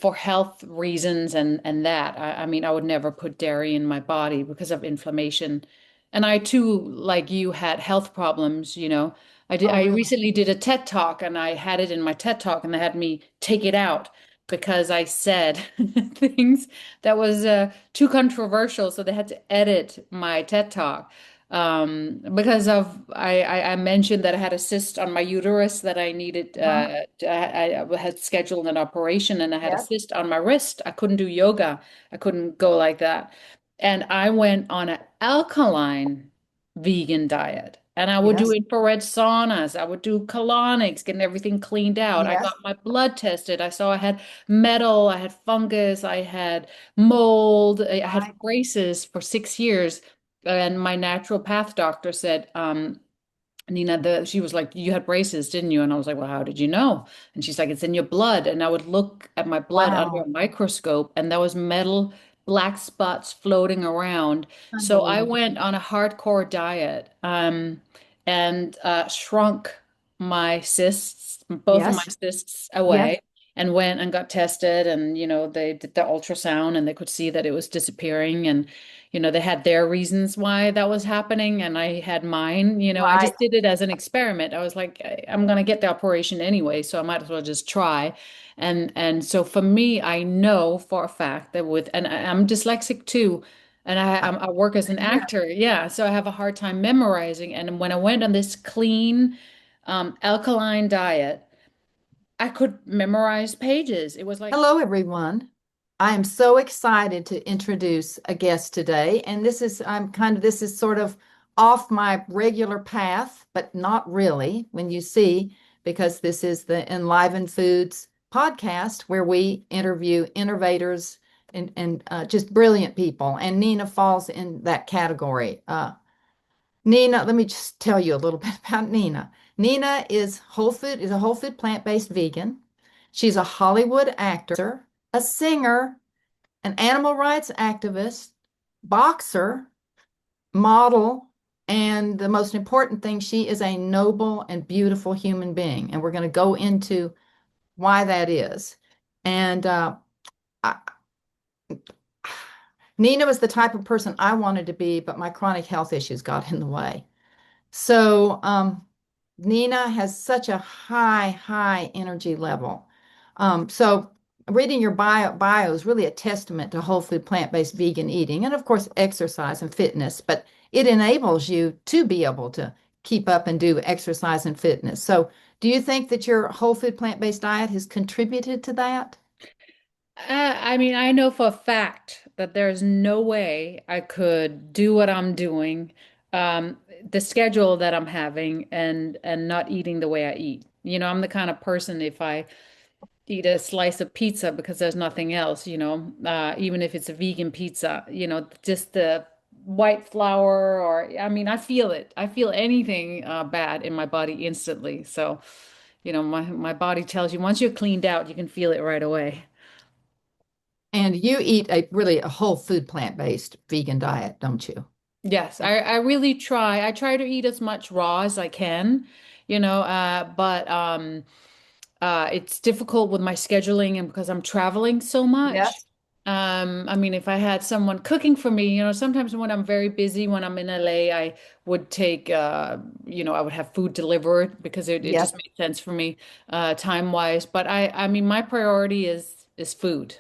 for health reasons and that. I mean, I would never put dairy in my body because of inflammation. And I too, like you, had health problems, you know. Oh, I really? recently did a TED talk and I had it in my TED talk and they had me take it out because I said things that was too controversial. So they had to edit my TED talk because of I mentioned that I had a cyst on my uterus that I needed Uh-huh. I had scheduled an operation and I had a Yes. cyst on my wrist. I couldn't do yoga. I couldn't go like that. And I went on an alkaline vegan diet. And I would do Yes. infrared saunas. I would do colonics, getting everything cleaned out. I got Yes. my blood tested. I saw I had metal, I had fungus, I had mold. I had Right. braces for 6 years. And my naturopath doctor said, Nina, she was like, you had braces, didn't you? And I was like, well, how did you know? And she's like, it's in your blood. And I would look at my blood under a Wow. microscope, and there was metal black spots floating around. So I Unbelievable. went on a hardcore diet, and shrunk my cysts, both of my Yes. cysts Yes. away, and went and got tested. And, they did the ultrasound and they could see that it was disappearing. And they had their reasons why that was happening, and I had mine. I Right. just did it as an experiment. I was like, I'm gonna get the operation anyway, so I might as well just try. And so for me, I know for a fact that and I'm dyslexic too, and I work as an Same here. actor, yeah, so I have a hard time memorizing. And when I went on this clean, alkaline diet, I could memorize pages. It was like, Hello, everyone. I am so excited to introduce a guest today. And this is sort of off my regular path, but not really when you see, because this is the Enliven Foods podcast where we interview innovators and just brilliant people. And Nina falls in that category. Nina, let me just tell you a little bit about Nina. Nina is a whole food plant-based vegan. She's a Hollywood actor, a singer, an animal rights activist, boxer, model, and the most important thing, she is a noble and beautiful human being. And we're going to go into why that is. And I, Nina was the type of person I wanted to be, but my chronic health issues got in the way. So, Nina has such a high energy level. So reading your bio is really a testament to whole food, plant-based vegan eating, and of course, exercise and fitness, but it enables you to be able to keep up and do exercise and fitness. So do you think that your whole food, plant-based diet has contributed to that? I mean, I know for a fact that there's no way I could do what I'm doing, the schedule that I'm having, and not eating the way I eat. I'm the kind of person, if I eat a slice of pizza because there's nothing else, even if it's a vegan pizza, just the white flour, or I mean, I feel it. I feel anything bad in my body instantly. So, my body tells you once you're cleaned out, you can feel it right away. And you eat a whole food, plant-based vegan diet, don't you? Yes, I really try. I try to eat as much raw as I can, but it's difficult with my scheduling and because I'm traveling so much. Yes. I mean, if I had someone cooking for me, sometimes when I'm very busy, when I'm in LA, I would take, I would have food delivered because it Yes. just made sense for me, time wise. But I mean, my priority is food.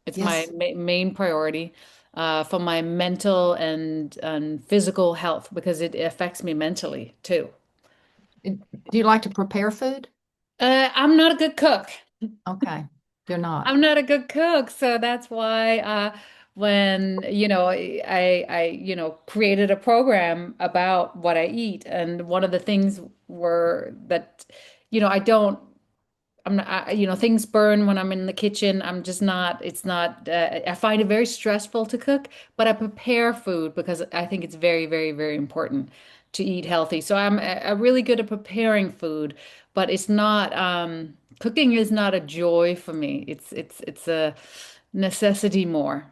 It's my Yes. main priority for my mental and physical health because it affects me mentally too. Do you like to prepare food? I'm not a good cook. Okay. You're not. I'm not a good cook, so that's why when created a program about what I eat, and one of the things were that I don't. I'm not, things burn when I'm in the kitchen. I'm just not, it's not, I find it very stressful to cook, but I prepare food because I think it's very, very, very important to eat healthy. So I'm really good at preparing food, but it's not, cooking is not a joy for me. It's a necessity more.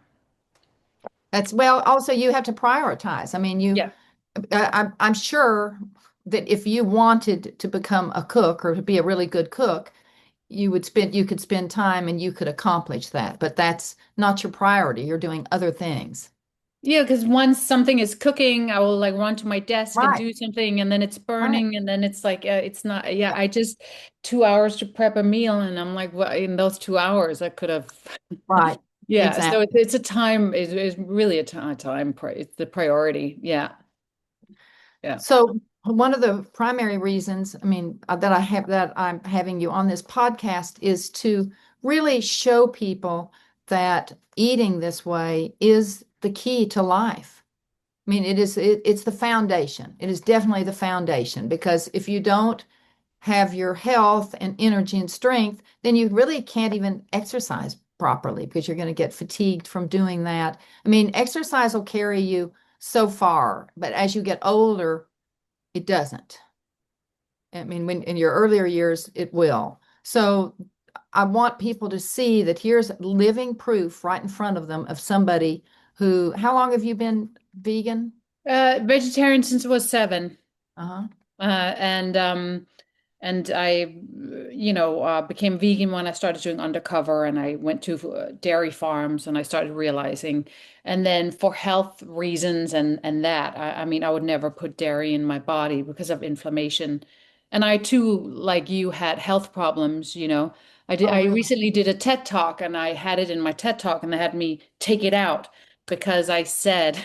That's well, also you have to prioritize. I mean, Yeah. I'm sure that if you wanted to become a cook or to be a really good cook, you could spend time and you could accomplish that, but that's not your priority. You're doing other things. Yeah, because once something is cooking, I will like run to my desk and Right, do something, and then it's right, burning, and then it's like it's not. Yeah, yeah, I just 2 hours to prep a meal, and I'm like, well, in those 2 hours, I could have. right, Yeah, so exactly. it's a time is really a time. It's the priority. Yeah, yeah. So one of the primary reasons, I mean, that I'm having you on this podcast is to really show people that eating this way is the key to life. I mean, it's the foundation. It is definitely the foundation because if you don't have your health and energy and strength, then you really can't even exercise properly because you're going to get fatigued from doing that. I mean, exercise will carry you so far, but as you get older, it doesn't. I mean, when in your earlier years, it will. So I want people to see that here's living proof right in front of them of somebody who, how long have you been vegan? Vegetarian since I was 7. Uh-huh. And I, became vegan when I started doing undercover, and I went to dairy farms, and I started realizing, and then for health reasons and that, I mean, I would never put dairy in my body because of inflammation. And I too, like you, had health problems, you know. Oh, I really? recently did a TED talk, and I had it in my TED talk, and they had me take it out because I said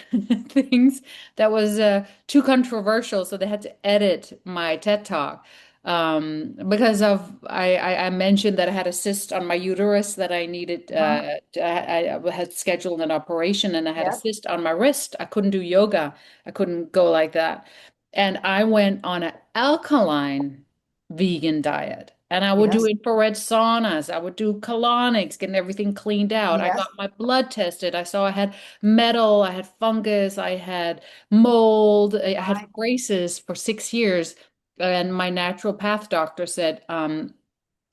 things that was too controversial, so they had to edit my TED talk because of I mentioned that I had a cyst on my uterus that I needed Uh-huh. I had scheduled an operation, and I had a Yes. cyst on my wrist. I couldn't do yoga. I couldn't go like that. And I went on an alkaline vegan diet. And I would do Yes. infrared saunas. I would do colonics, getting everything cleaned out. I got Yes. my blood tested. I saw I had metal, I had fungus, I had mold. I had Right. braces for 6 years. And my naturopath doctor said,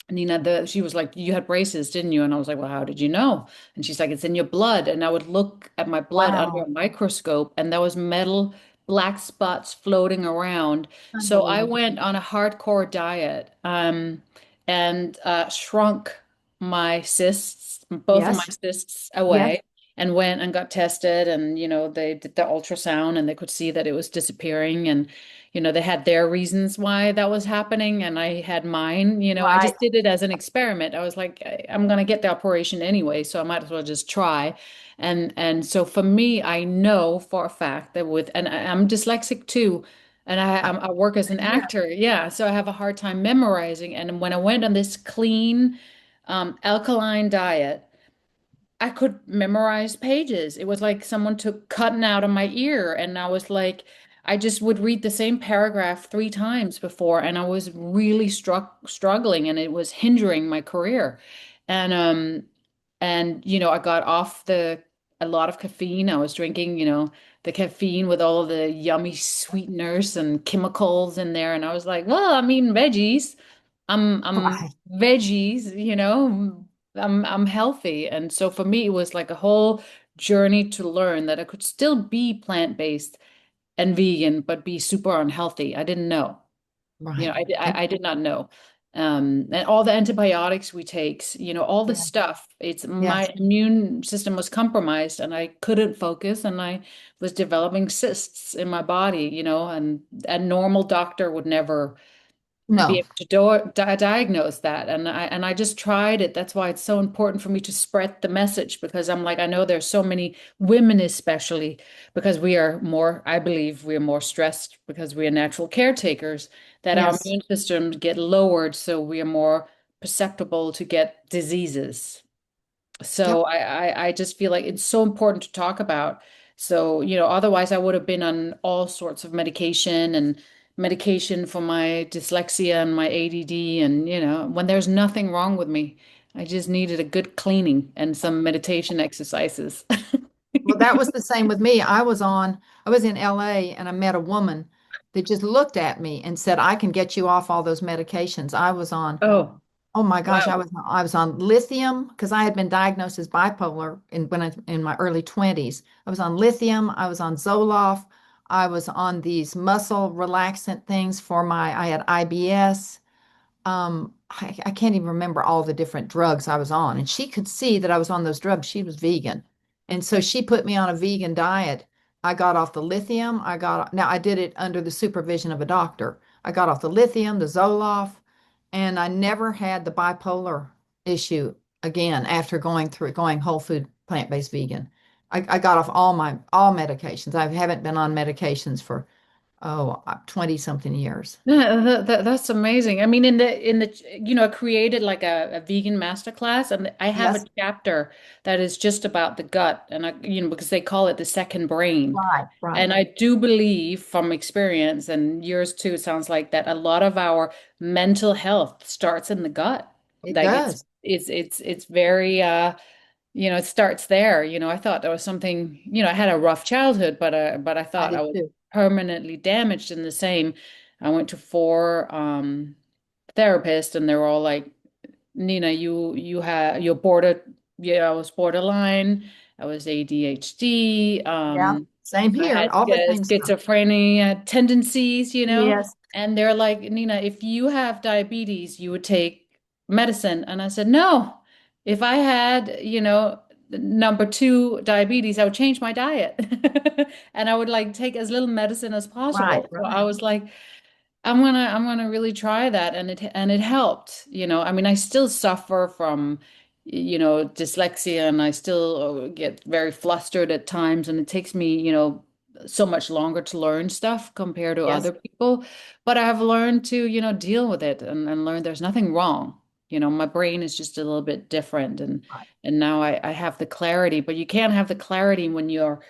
Nina, she was like, you had braces, didn't you? And I was like, well, how did you know? And she's like, it's in your blood. And I would look at my blood under a Wow. microscope, and there was metal black spots floating around. So I Unbelievable. went on a hardcore diet, and shrunk my cysts, both of my Yes. cysts Yes. away, and went and got tested. And, they did the ultrasound, and they could see that it was disappearing. And they had their reasons why that was happening, and I had mine. I Right. just did it as an experiment. I was like, I'm gonna get the operation anyway, so I might as well just try. And so for me, I know for a fact that and I'm dyslexic too, and I work as an Same here. actor, yeah, so I have a hard time memorizing. And when I went on this clean, alkaline diet, I could memorize pages. It was like someone took cotton out of my ear, and I was like, I just would read the same paragraph 3 times before, and I was really struggling, and it was hindering my career. And I got off the a lot of caffeine. I was drinking, the caffeine with all of the yummy sweeteners and chemicals in there, and I was like, well, I'm eating veggies. I'm Right. veggies, I'm healthy. And so for me, it was like a whole journey to learn that I could still be plant-based and vegan, but be super unhealthy. I didn't know. Right. I did not know. And all the antibiotics we take, all the Yeah. stuff, it's my Yes. immune system was compromised, and I couldn't focus, and I was developing cysts in my body, and a normal doctor would never be No. able to diagnose that. And I just tried it. That's why it's so important for me to spread the message, because I'm like, I know there's so many women, especially because I believe we are more stressed because we are natural caretakers, that our Yes. immune systems get lowered, so we are more susceptible to get diseases. So Yep. I just feel like it's so important to talk about. So, otherwise I would have been on all sorts of medication for my dyslexia and my ADD. And, when there's nothing wrong with me, I just needed a good cleaning and some meditation exercises. Well, that was the same with me. I was in LA and I met a woman that just looked at me and said, I can get you off all those medications. Oh, Oh my gosh, wow. I was on lithium because I had been diagnosed as bipolar in my early 20s. I was on lithium, I was on Zoloft, I was on these muscle relaxant things I had IBS. I can't even remember all the different drugs I was on. And she could see that I was on those drugs. She was vegan. And so she put me on a vegan diet. I got off the lithium. Now I did it under the supervision of a doctor. I got off the lithium, the Zoloft, and I never had the bipolar issue again after going whole food, plant-based vegan. I got off all medications. I haven't been on medications for 20 something years. Yeah, that's amazing. I mean, I created like a vegan masterclass, and I have a Yes, chapter that is just about the gut, and because they call it the second brain. right, right. And I do believe from experience, and yours too, it sounds like that a lot of our mental health starts in the gut. It Like does. it's very it starts there. I thought there was something, I had a rough childhood, but I I thought I did was too. permanently damaged in the same. I went to four therapists and they were all like, Nina, you're I was borderline, I was ADHD, Yeah, same I here. had All the same stuff. schizophrenia tendencies, Yes, and they're like, Nina, if you have diabetes, you would take medicine. And I said, no, if I had, number two diabetes, I would change my diet and I would like take as little medicine as right, possible. So right. I was like, I'm gonna really try that, and it helped. I mean, I still suffer from, dyslexia, and I still get very flustered at times, and it takes me, so much longer to learn stuff compared to Yes, other people. But I've learned to, deal with it and learn there's nothing wrong. My brain is just a little bit different, and right, and now I have the clarity, but you can't have the clarity when you're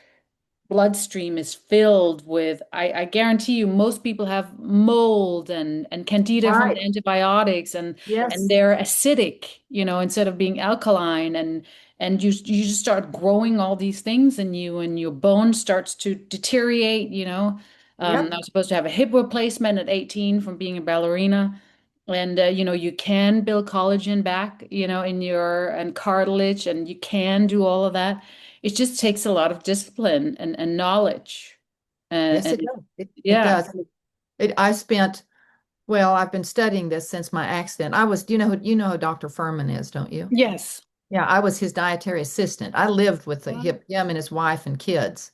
bloodstream is filled with, I guarantee you, most people have mold and candida from right. the antibiotics, and Yes, they're acidic, instead of being alkaline, and you just start growing all these things in you, and your bone starts to deteriorate. yep, I was supposed to have a hip replacement at 18 from being a ballerina. And you can build collagen back, in your and cartilage, and you can do all of that. It just takes a lot of discipline and knowledge. yes, And it does. It yeah. does. Well, I've been studying this since my accident. You know who Dr. Furman is, don't you? Yes. Yeah, I was his dietary assistant. I lived with Wow. him and his wife and kids.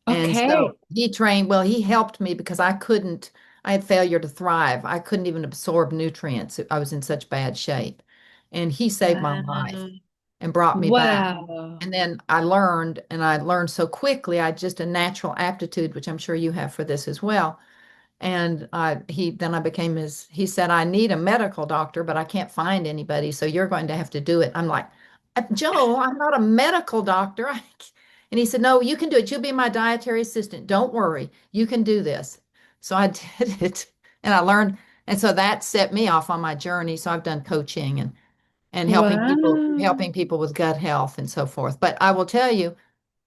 And Okay. so he helped me because I had failure to thrive. I couldn't even absorb nutrients. I was in such bad shape. And he saved my life Wow. and brought me back. Wow. And then I learned so quickly. I had just a natural aptitude, which I'm sure you have for this as well. And then I became he said, I need a medical doctor, but I can't find anybody. So you're going to have to do it. I'm like, Joe, I'm not a medical doctor. And he said, no, you can do it. You'll be my dietary assistant. Don't worry. You can do this. So I did it and I learned. And so that set me off on my journey. So I've done coaching and Wow. helping people with gut health and so forth. But I will tell you,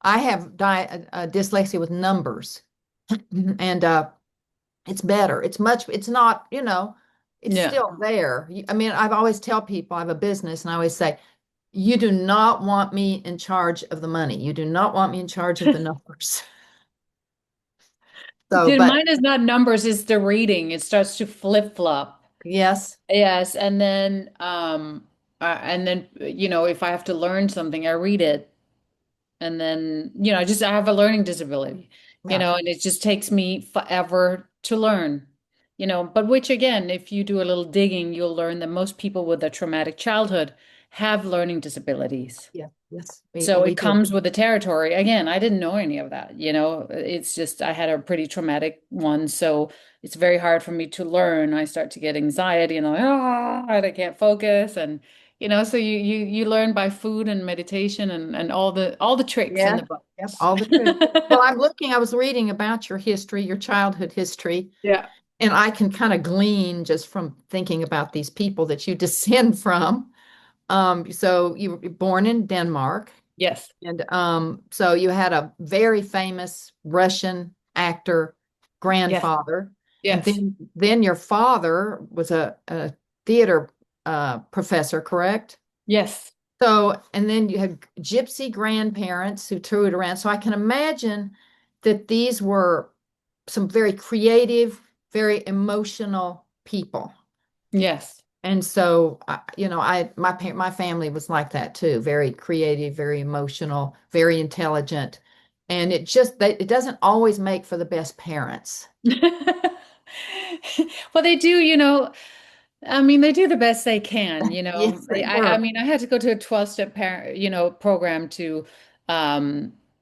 I have dyslexia with numbers. And it's better. It's not, it's Yeah. still there. I mean, I've always tell people I have a business and I always say, you do not want me in charge of the money. You do not want me in charge of the numbers. So, Dude, but mine is not numbers, it's the reading. It starts to flip-flop. yes, Yes, and then if I have to learn something, I read it. And then, I have a learning disability, yeah, and it just takes me forever to learn, but which again, if you do a little digging, you'll learn that most people with a traumatic childhood have learning disabilities. yeah, yes, So we it do. comes with the territory. Again, I didn't know any of that, it's just I had a pretty traumatic one. So it's very hard for me to learn. I start to get anxiety and I'm like, and I can't focus. And so you learn by food and meditation and all the tricks in Yeah, the yep, books. all the truth. Well, I was reading about your history, your childhood history, Yeah. and I can kind of glean just from thinking about these people that you descend from. So you were born in Denmark. Yes. And so you had a very famous Russian actor Yes. grandfather, and Yes. then your father was a theater professor, correct? Yes. So, and then you had gypsy grandparents who toured around. So I can imagine that these were some very creative, very emotional people. Yes. And so, my family was like that too, very creative, very emotional, very intelligent. And it doesn't always make for the best parents. Well, they do, I mean, they do the best they can, Yes, they I were. mean, I had to go to a 12-step parent, program to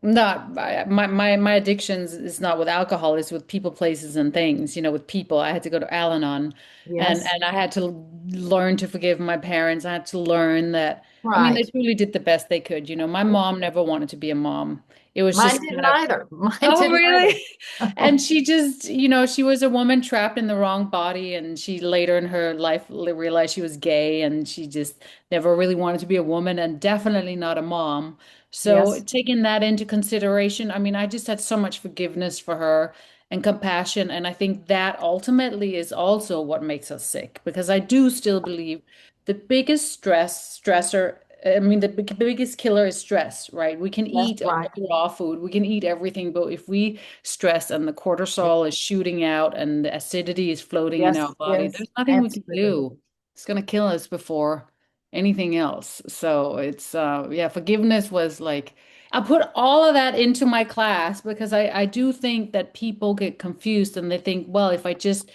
not my addictions is not with alcohol, it's with people, places, and things, with people. I had to go to Al-Anon Yes, and I had to learn to forgive my parents. I had to learn that, I mean, they right. truly did the best they could. My mom never wanted to be a mom. It was Mine just didn't kind of. either. Mine Oh, didn't really? either. And she just, she was a woman trapped in the wrong body. And she later in her life realized she was gay and she just never really wanted to be a woman and definitely not a mom. So Yes, taking that into consideration, I mean, I just had so much forgiveness for her and compassion. And I think that ultimately is also what makes us sick because I do still believe the biggest stressor, I mean, the biggest killer is stress, right? We can that's eat right. raw food, we can eat everything, but if we stress and the Yes, cortisol is shooting out and the acidity is floating in our yes, body, yes, there's nothing we can absolutely. do. It's going to kill us before anything else. So it's, yeah, forgiveness was like, I put all of that into my class because I do think that people get confused and they think, well, if I just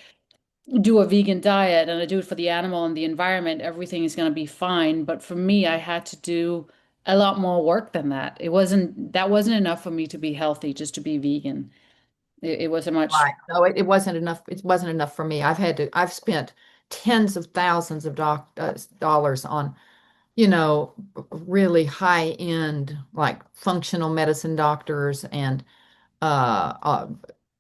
do a vegan diet and I do it for the animal and the environment, everything is going to be fine. But for me, I had to do a lot more work than that. That wasn't enough for me to be healthy, just to be vegan. It was a much, Right. No, it wasn't enough. It wasn't enough for me. I've spent tens of thousands of dollars on, really high end, like functional medicine doctors. And uh, uh,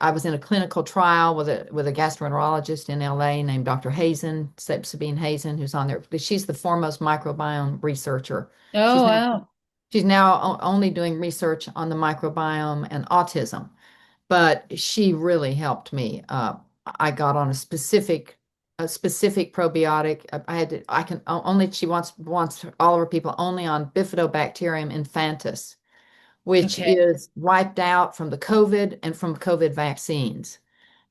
I was in a clinical trial with a gastroenterologist in LA named Dr. Hazen, Sabine Hazen, who's on there. She's the foremost microbiome researcher. oh, She's now wow. she's now only doing research on the microbiome and autism, but she really helped me. I got on a specific probiotic. I had to, I can only, she wants all of her people only on Bifidobacterium infantis, which Okay. is wiped out from the COVID and from COVID vaccines.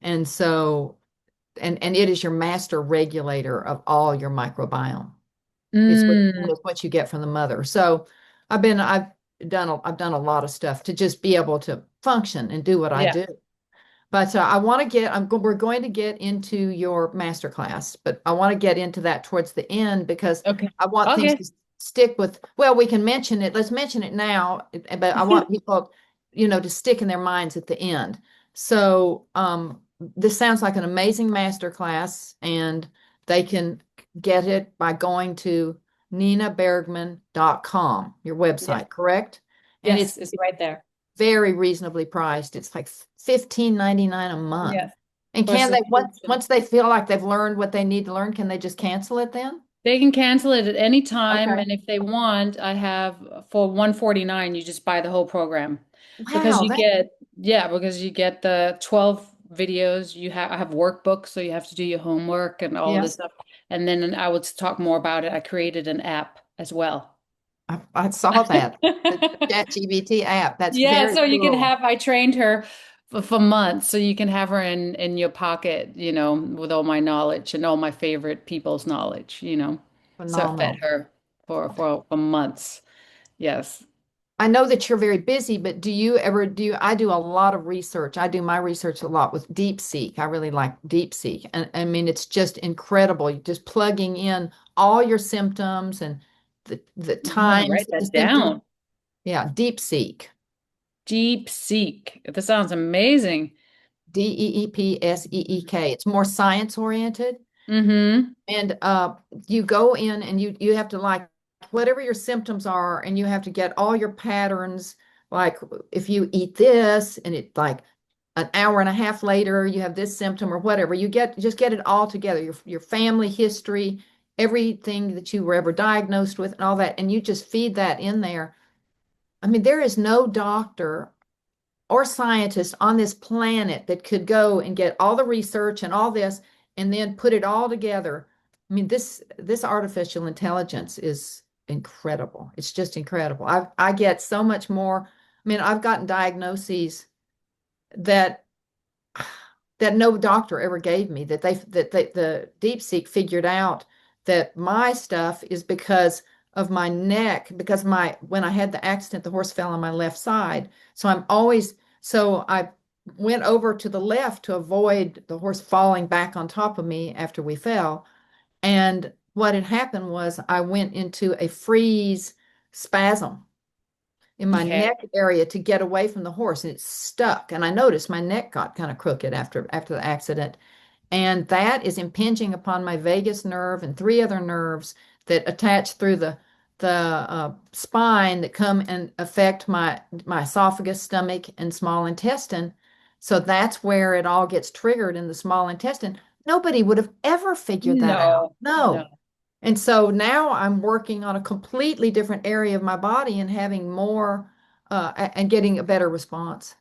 And so, and it is your master regulator of all your microbiome. Mm, It's what you get from the mother. So I've done a lot of stuff to just be able to function and do what I yeah. do. But we're going to get into your master class, but I want to get into that towards the end because Okay. I want things Okay. to stick with, well, we can mention it. Let's mention it now, but I want people, to stick in their minds at the end. So, this sounds like an amazing master class, and they can get it by going to ninabergman.com, your Yes. website, correct? And Yes, it's right there. very reasonably priced. It's like 15.99 a month. Yes. And For can they subscription. once they feel like they've learned what they need to learn, can they just cancel it then? They can cancel it at any time, Okay. and if they want, I have for 149, you just buy the whole program. Because Wow, you that get, yeah, because you get the 12 videos, I have workbooks, so you have to do your homework and all this yes, stuff. And then I would talk more about it. I created an app as well. I saw that. The ChatGPT app. That's Yeah, very so you can cool. have, I trained her for months, so you can have her in your pocket, with all my knowledge and all my favorite people's knowledge. So I fed Phenomenal. her for months. Yes. I know that you're very busy, but I do a lot of research. I do my research a lot with DeepSeek. I really like DeepSeek. And I mean, it's just incredible. You're just plugging in all your symptoms and the I'm gonna times write that the that symptoms. down. Yeah, DeepSeek. Deep Seek. That sounds amazing. DeepSeek. It's more science oriented. Mm-hmm. And you go in and you have to, like, whatever your symptoms are, and you have to get all your patterns. Like, if you eat this and it, like, an hour and a half later you have this symptom or whatever, just get it all together, your family history, everything that you were ever diagnosed with and all that, and you just feed that in there. I mean, there is no doctor or scientist on this planet that could go and get all the research and all this and then put it all together. I mean, this artificial intelligence is incredible. It's just incredible. I get so much more. I mean, I've gotten diagnoses that no doctor ever gave me, that the DeepSeek figured out that my stuff is because of my neck, because my when I had the accident, the horse fell on my left side. So I'm always so I went over to the left to avoid the horse falling back on top of me after we fell. And what had happened was I went into a freeze spasm in my Okay. neck area to get away from the horse, and it stuck. And I noticed my neck got kind of crooked after the accident. And that is impinging upon my vagus nerve and three other nerves that attach through the spine that come and affect my esophagus, stomach, and small intestine. So that's where it all gets triggered in the small intestine. Nobody would have ever figured that out. No, no. No. And so now I'm working on a completely different area of my body and having more and getting a better response.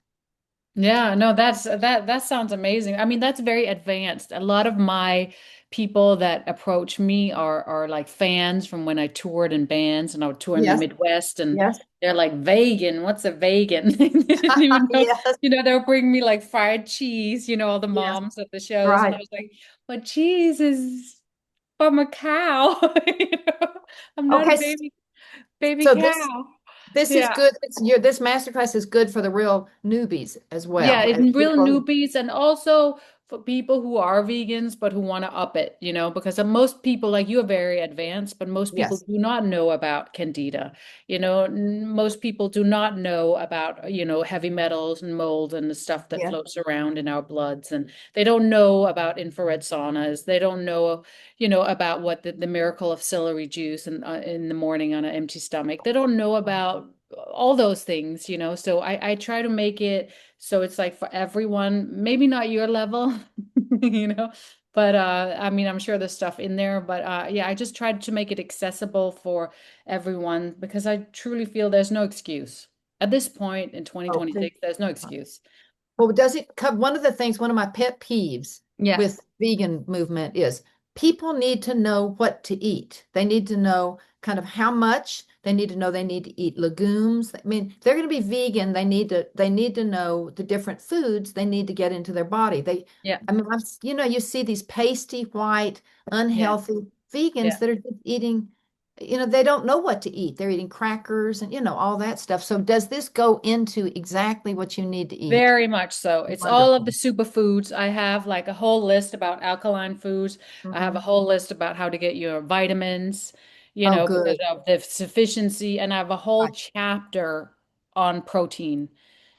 Yeah, no, that sounds amazing. I mean, that's very advanced. A lot of my people that approach me are like fans from when I toured in bands and I would tour in the Yes, Midwest and yes, they're like vegan. What's a vegan? They didn't even know, yes, they'll bring me like fried cheese, all the yes, moms at the shows and I right. was like, "But cheese is from a cow." You know? I'm not a Okay, baby so this cow. this is Yeah. good. This masterclass is good for the real newbies as Yeah, well as in real people who, newbies and also for people who are vegans but who want to up it, because most people like you are very advanced, but most people yes, do not know about candida. Most people do not know about, heavy metals and mold and the stuff that yes, floats around in our bloods. And they don't know about infrared saunas. They don't know, about what the miracle of celery juice in the morning on an empty stomach. They don't know about all those things, So I try to make it so it's like for everyone, maybe not your level, you know, but I mean, I'm sure there's stuff in there, but yeah, I just tried to make it accessible for everyone because I truly feel there's no excuse. At this point in okay. 2026, there's no excuse. Well, does it come? One of the things, one of my pet peeves Yeah, with vegan movement is people need to know what to eat. They need to know kind of how much. They need to know they need to eat legumes. I mean, if they're going to be vegan, they need to know the different foods they need to get into their body. yeah, I mean, you see these pasty white, yeah, unhealthy vegans yeah. that are just eating, they don't know what to eat. They're eating crackers and all that stuff. So does this go into exactly what you need to eat? Very much so. It's all of the Wonderful. superfoods. I have like a whole list about alkaline foods. I have a Hmm. whole list about how to get your vitamins, Oh, because good. of the sufficiency. And I have a whole Right. chapter on protein,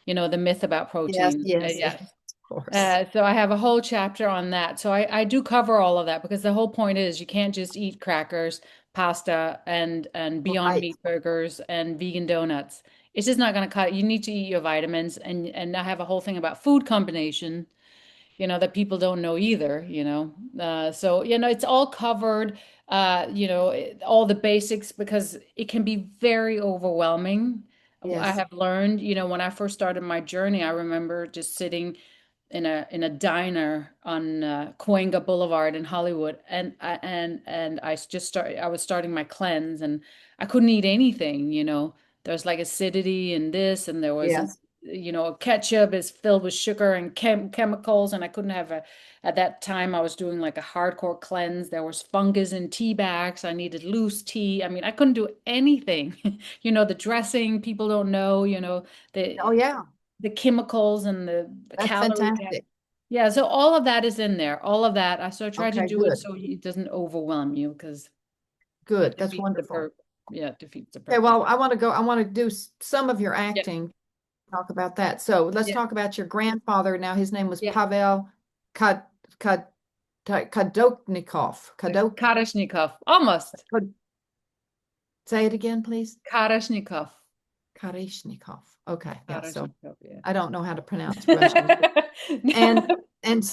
the myth about Yes, protein. yes, Yeah. yes, of course. So I have a whole chapter on that. So I do cover all of that because the whole point is you can't just eat crackers, pasta, and Beyond Right. Meat burgers and vegan donuts. It's just not going to cut it. You need to eat your vitamins, and I have a whole thing about food combination, that people don't know either. So it's all covered. All the basics because it can be very overwhelming. I Yes. have learned, when I first started my journey, I remember just sitting in a diner on Cahuenga Boulevard in Hollywood, and I was starting my cleanse, and I couldn't eat anything. There was like acidity in this, and there was Yes. ketchup is filled with sugar and chemicals, and I couldn't have a. At that time, I was doing like a hardcore cleanse. There was fungus in tea bags. I needed loose tea. I mean, I couldn't do anything. The dressing, people don't know, Oh, the yeah. the chemicals and the That's calorie. fantastic. Yeah, so all of that is in there. All of that. So I try to Okay, do it good. so it doesn't overwhelm you because it Good. That's defeats the wonderful. pur yeah, it defeats the Okay, purpose. well, I want to do some of your Yeah, acting, talk about that. So let's yeah, talk about your grandfather. Now, his name was yeah. Pavel Kad, Kad, Kadoknikov. Karashnikov. Almost. Say it again, please. Karashnikov. Karishnikov. Okay, yeah. So Karashnikov, yeah. I don't know how to pronounce Russian. And and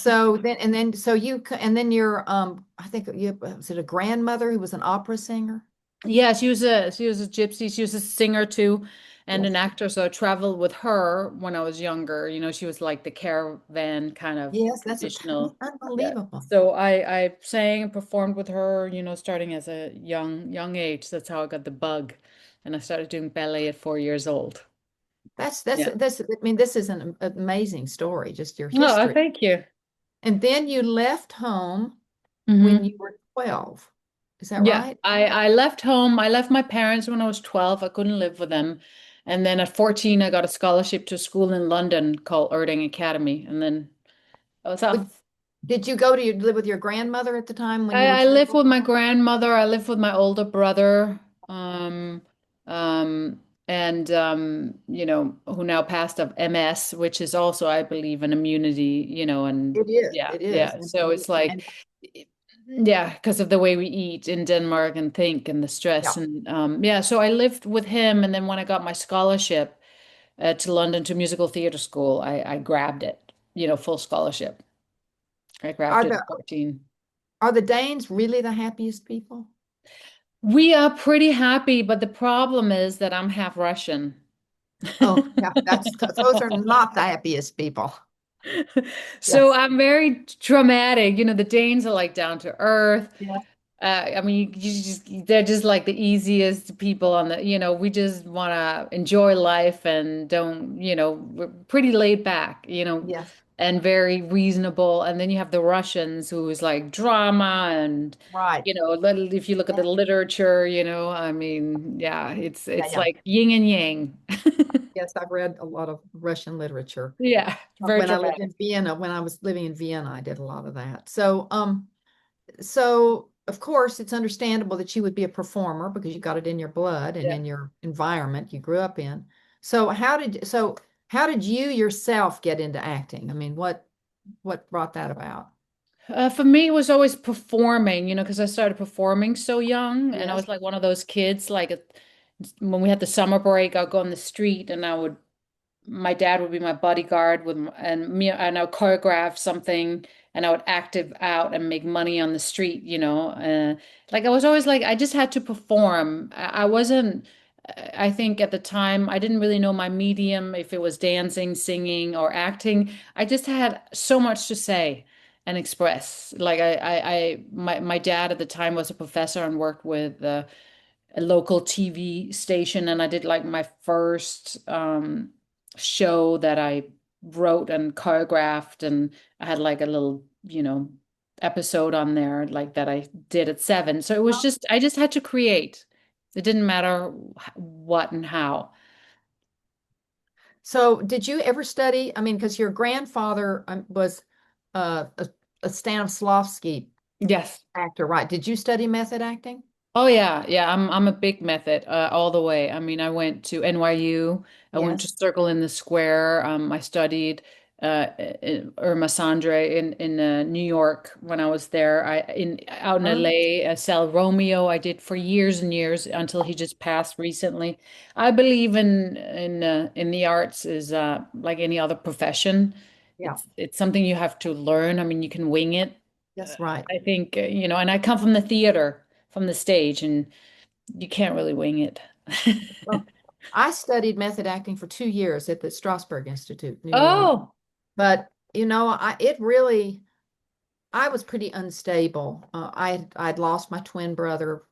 then your I think you was it a grandmother who was an opera singer? Yeah, she was a gypsy. She was a singer too, and an Yes. actor. So I traveled with her when I was younger. She was like the caravan kind of Yes, traditional. Yeah. unbelievable. So I sang and performed with her, starting as a young age. That's how I got the bug, and I started doing ballet at 4 years old. Yeah. I mean, this is an amazing story, just your Oh, history. thank you. And then you left home when Hmm. you were 12. Is that Yeah, right? I left home. I left my parents when I was 12. I couldn't live with them. And then at 14, I got a scholarship to a school in London called Erding Academy. And then I was Would, off. did you live with your grandmother at the time when you were I lived 12? with my grandmother. I lived with my older brother, um, um, and who now passed of MS, which is also, I believe, an immunity, and It is. yeah, It is. yeah. So it's like, And yeah, because of the way we eat in Denmark and think and the stress, yeah. and yeah. So I lived with him, and then when I got my scholarship to London to musical theater school, I grabbed it, full scholarship. I grabbed Are it the at 14. are the Danes really the happiest people? We are pretty happy, but the problem is that I'm half Russian. Oh, yeah, those are not the happiest people. So Yes. I'm very dramatic. The Danes are like down to earth. Yes. I mean, they're just like the easiest people on we just want to enjoy life and we're pretty laid back, Yes. and very reasonable. And then you have the Russians who's like drama and, Right. if you look at the literature, I mean, yeah, it's Yeah, it's yeah. like yin and yang. Yes, I've read a lot of Russian literature. Yeah, very When I lived dramatic. in Vienna, when I was living in Vienna, I did a lot of that. So of course it's understandable that you would be a performer because you got it in your blood and Yeah. in your environment you grew up in. So how did you yourself get into acting? I mean, what brought that about? For me, it was always performing, because I started performing so young, and I Yes. was like one of those kids, like when we had the summer break, I'd go on the street and my dad would be my bodyguard and me, and I would choreograph something and I would act it out and make money on the street, like I was always like, I just had to perform. I wasn't, I think at the time, I didn't really know my medium, if it was dancing, singing, or acting. I just had so much to say and express. Like my dad at the time was a professor and worked with a local TV station, and I did like my first show that I wrote and choreographed, and I had like a little, episode on there like that I did at 7. So it was just I just had to create. It didn't matter what and how. So did you ever study? I mean, because your grandfather was a Stanislavski Yes. actor, right? Did you study method acting? Oh yeah, yeah. I'm a big method all the way. I mean, I went to NYU. I went to Yes. Circle in the Square. I studied Irma Sandre in New York when I was there. I in out in Oh, LA. Sal Romeo. I did for years and years until he just passed recently. I believe in the arts is like any other profession. yeah. It's something you have to learn. I mean, you can wing it. That's right. I think, and I come from the theater, from the stage, and you can't really wing it. Well, I studied method acting for 2 years at the Strasberg Institute, New York. Oh, But I was pretty unstable. I'd lost my twin brother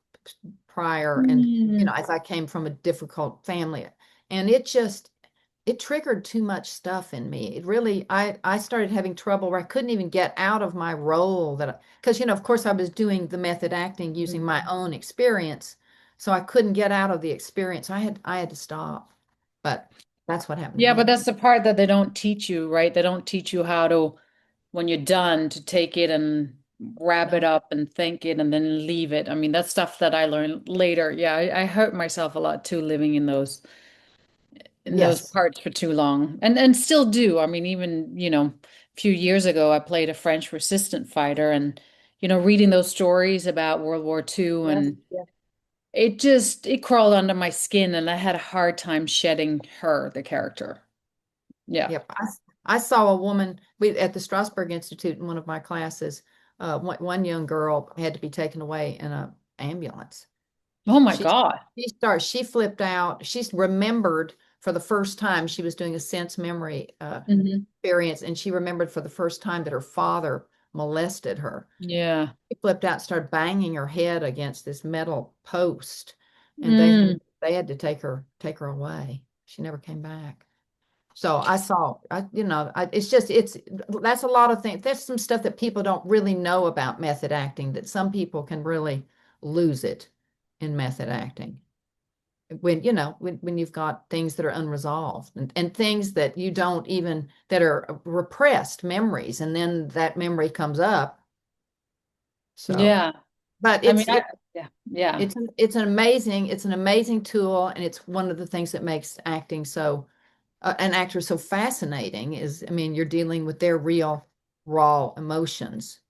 prior, and mm. as I came from a difficult family, and it triggered too much stuff in me. It really, I started having trouble where I couldn't even get out of my role because of course I was doing the method acting using my own experience, so I couldn't get out of the experience. I had to stop, but that's what happened to Yeah, but me. that's the part that they don't teach you, right? They don't teach you how to, when you're done, to take it and wrap it No. up and think it and then leave it. I mean, that's stuff that I learned later. Yeah, I hurt myself a lot too, living in those Yes. parts for too long, and still do. I mean, even a few years ago, I played a French resistant fighter, and reading those stories about World War II, Yes. and Yes. it crawled under my skin, and I had a hard time shedding her, the character. Yeah. Yep. I saw a woman at the Strasberg Institute in one of my classes. One young girl had to be taken away in an ambulance. Oh my She God. she flipped out. She's remembered for the first time. She was doing a sense memory Hmm. experience, and she remembered for the first time that her father molested her. Yeah. She flipped out, started banging her head against this metal post, and Mm. they had to take her away. She never came back. So I saw, it's just, that's a lot of things. There's some stuff that people don't really know about method acting that some people can really lose it in method acting. When, when you've got things that are unresolved and things that you don't even, that are repressed memories, and then that memory comes up. So, Yeah. but I mean, yeah, yeah, it's an amazing tool, and it's one of the things that makes acting so an actor so fascinating is, I mean, you're dealing with their real raw emotions.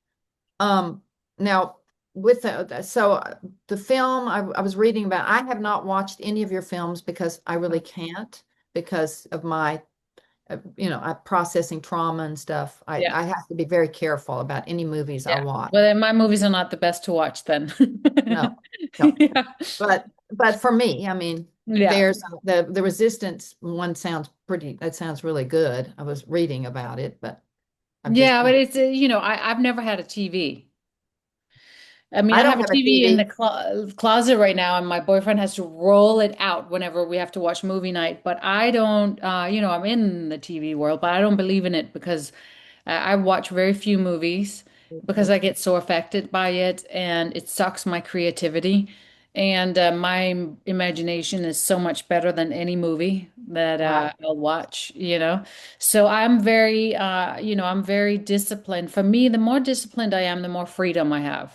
Um, Now with the film I was reading about, I have not watched any of your films because I really can't, because of my I processing trauma and stuff. yeah, I have to be very careful about any movies I yeah. watch. Well, then my movies are not the best to watch then. No, no. Yeah. But for me, I mean, Yeah. there's the resistance one sounds pretty, that sounds really good. I was reading about it, but I'm just Yeah, but it's I've never had a TV. I mean, I I don't have a have a TV in the TV. closet right now, and my boyfriend has to roll it out whenever we have to watch movie night. But I don't, I'm in the TV world, but I don't believe in it because I watch very few movies because I get so affected by it, and it sucks my creativity. And my imagination is so much better than any movie that Right. I'll watch, So I'm very, I'm very disciplined. For me, the more disciplined I am, the more freedom I have.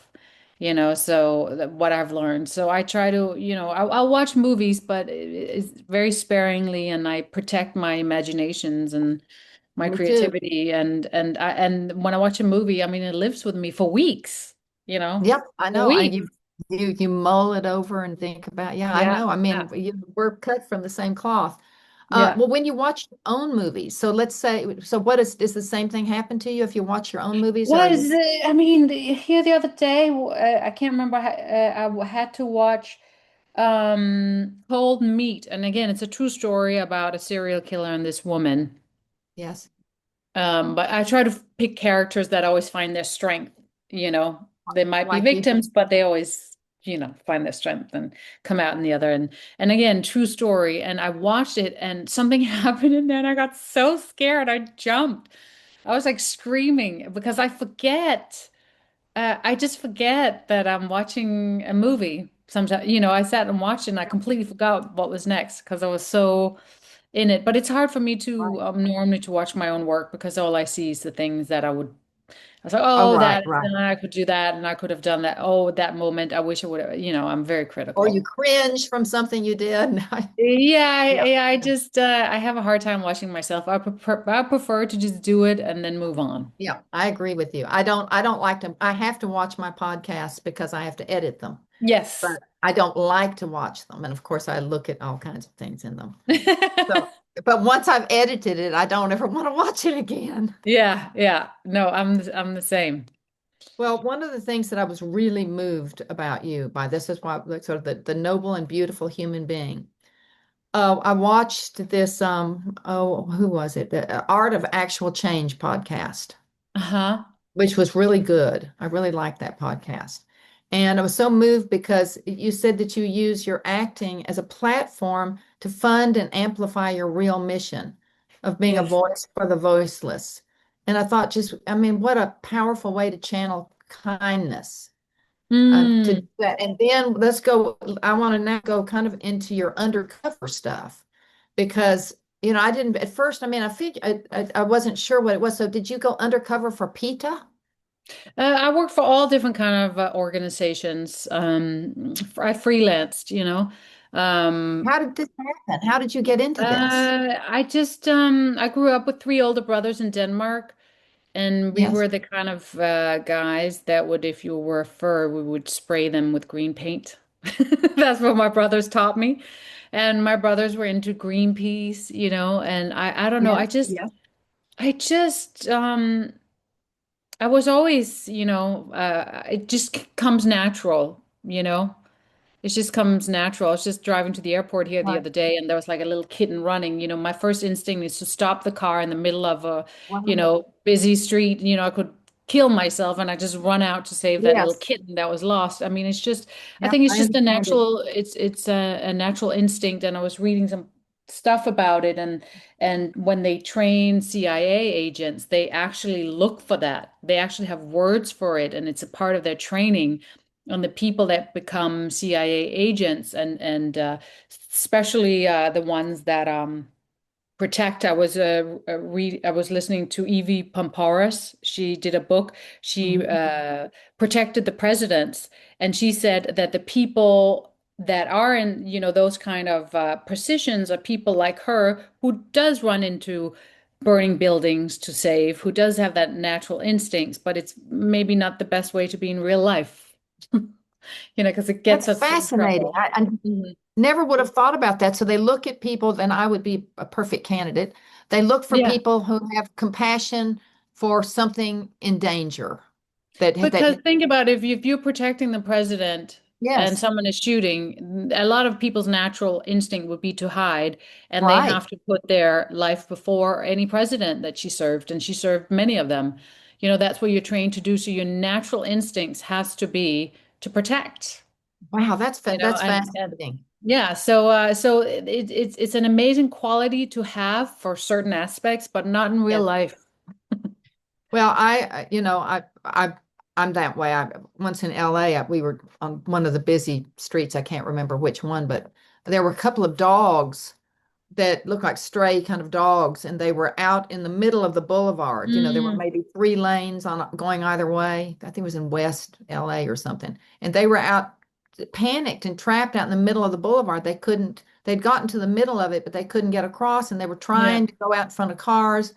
So what I've learned. So I try to, I'll watch movies, but it's very sparingly, and I protect my imaginations and my Me too. creativity. And when I watch a movie, I mean, it lives with me for weeks, Yep, I for know. weeks. You mull it over and think about, yeah, I Yeah, know. I yeah, mean, we're cut from the same cloth. yeah. Well, when you watch your own movies, so let's say, so what is the same thing happen to you if you watch your own movies, or are you, Was I mean, here the other day, I can't remember. I had to watch Cold Meat, and again, it's a true story about a serial killer and this woman. yes, But I try to pick characters that always find their strength. They might be like you? victims, but they always, find their strength and come out in the other. And again, true story. And I watched it, and something happened in there, and I got so scared. I jumped. I was like screaming because I forget. I just forget that I'm watching a movie. Sometimes, I sat and watched it, and I completely forgot what was next because I was so in it. But it's hard for me to Right. normally to watch my own work because all I see is the things that I was like, Oh, oh, right, that, right. and I could do that, and I could have done that. Oh, that moment, I wish I would have, I'm very Or you critical. cringe from something you did. Yeah, Yeah. I just I have a hard time watching myself. I prefer to just do it and then move on. Yeah, I agree with you. I don't like to, I have to watch my podcasts because I have to edit them, Yes. but I don't like to watch them. And of course, I look at all kinds of things in them. So, but once I've edited it, I don't ever want to watch it again. Yeah, yeah. No, I'm the same. Well, one of the things that I was really moved about you by, this is why, like, sort of the noble and beautiful human being. I watched this, oh, who was it? The Art of Actual Change podcast, Uh-huh. which was really good. I really liked that podcast. And I was so moved because you said that you use your acting as a platform to fund and amplify your real mission of being a Yes. voice for the voiceless. And I thought, just, I mean, what a powerful way to channel kindness, to do Mm. that. And then let's go, I want to now go kind of into your undercover stuff because, I didn't at first, I mean, I wasn't sure what it was. So did you go undercover for PETA? I work for all different kind of organizations. I freelanced, Um, How did this happen? How did you get into this? I grew up with three older brothers in Denmark, and we Yes. were the kind of guys that would, if you were a fur, we would spray them with green paint. That's what my brothers taught me. And my brothers were into Greenpeace, and I don't know, Yes. Yes. I just I was always, it just comes natural, It just comes natural. I was just driving to the airport here the Right. other day, and there was like a little kitten running. My first instinct is to stop the car in the middle of a, Wow. busy street. I could kill myself, and I just run out to save that little Yes. kitten that was lost. I mean, I Yeah, think it's I just a understand it. natural, it's a natural instinct. And I was reading some stuff about it, and when they train CIA agents, they actually look for that. They actually have words for it, and it's a part of their training on the people that become CIA agents, and especially the ones that protect. I was listening to Evie Pomparis. She did a book. She Mhm. protected the presidents, and she said that the people that are in, those kind of positions are people like her who does run into burning buildings to save, who does have that natural instincts, but it's maybe not the best way to be in real life, because it gets That's us in fascinating. trouble. I Mhm. never would have thought about that. So they look at people, then I would be a perfect candidate. They look for Yeah. people who have compassion for something in danger. That Because think about if you're protecting the president and yes, someone is shooting, a lot of people's natural instinct would be to hide, and they right. have to put their life before any president that she served, and she served many of them. That's what you're trained to do. So your natural instincts has to be to protect, Wow, that's and fascinating. yeah, so it's an amazing quality to have for certain aspects, but not in real Yes. life. Well, I'm that way. I once in LA, we were on one of the busy streets. I can't remember which one, but there were a couple of dogs that looked like stray kind of dogs, and they were out in the middle of the boulevard. There were Mm, maybe three lanes on going either way. I think it was in West LA or something. And they were out panicked and trapped out in the middle of the boulevard. They'd gotten to the middle of it, but they couldn't get across, and they were yeah. trying to go out in front of cars.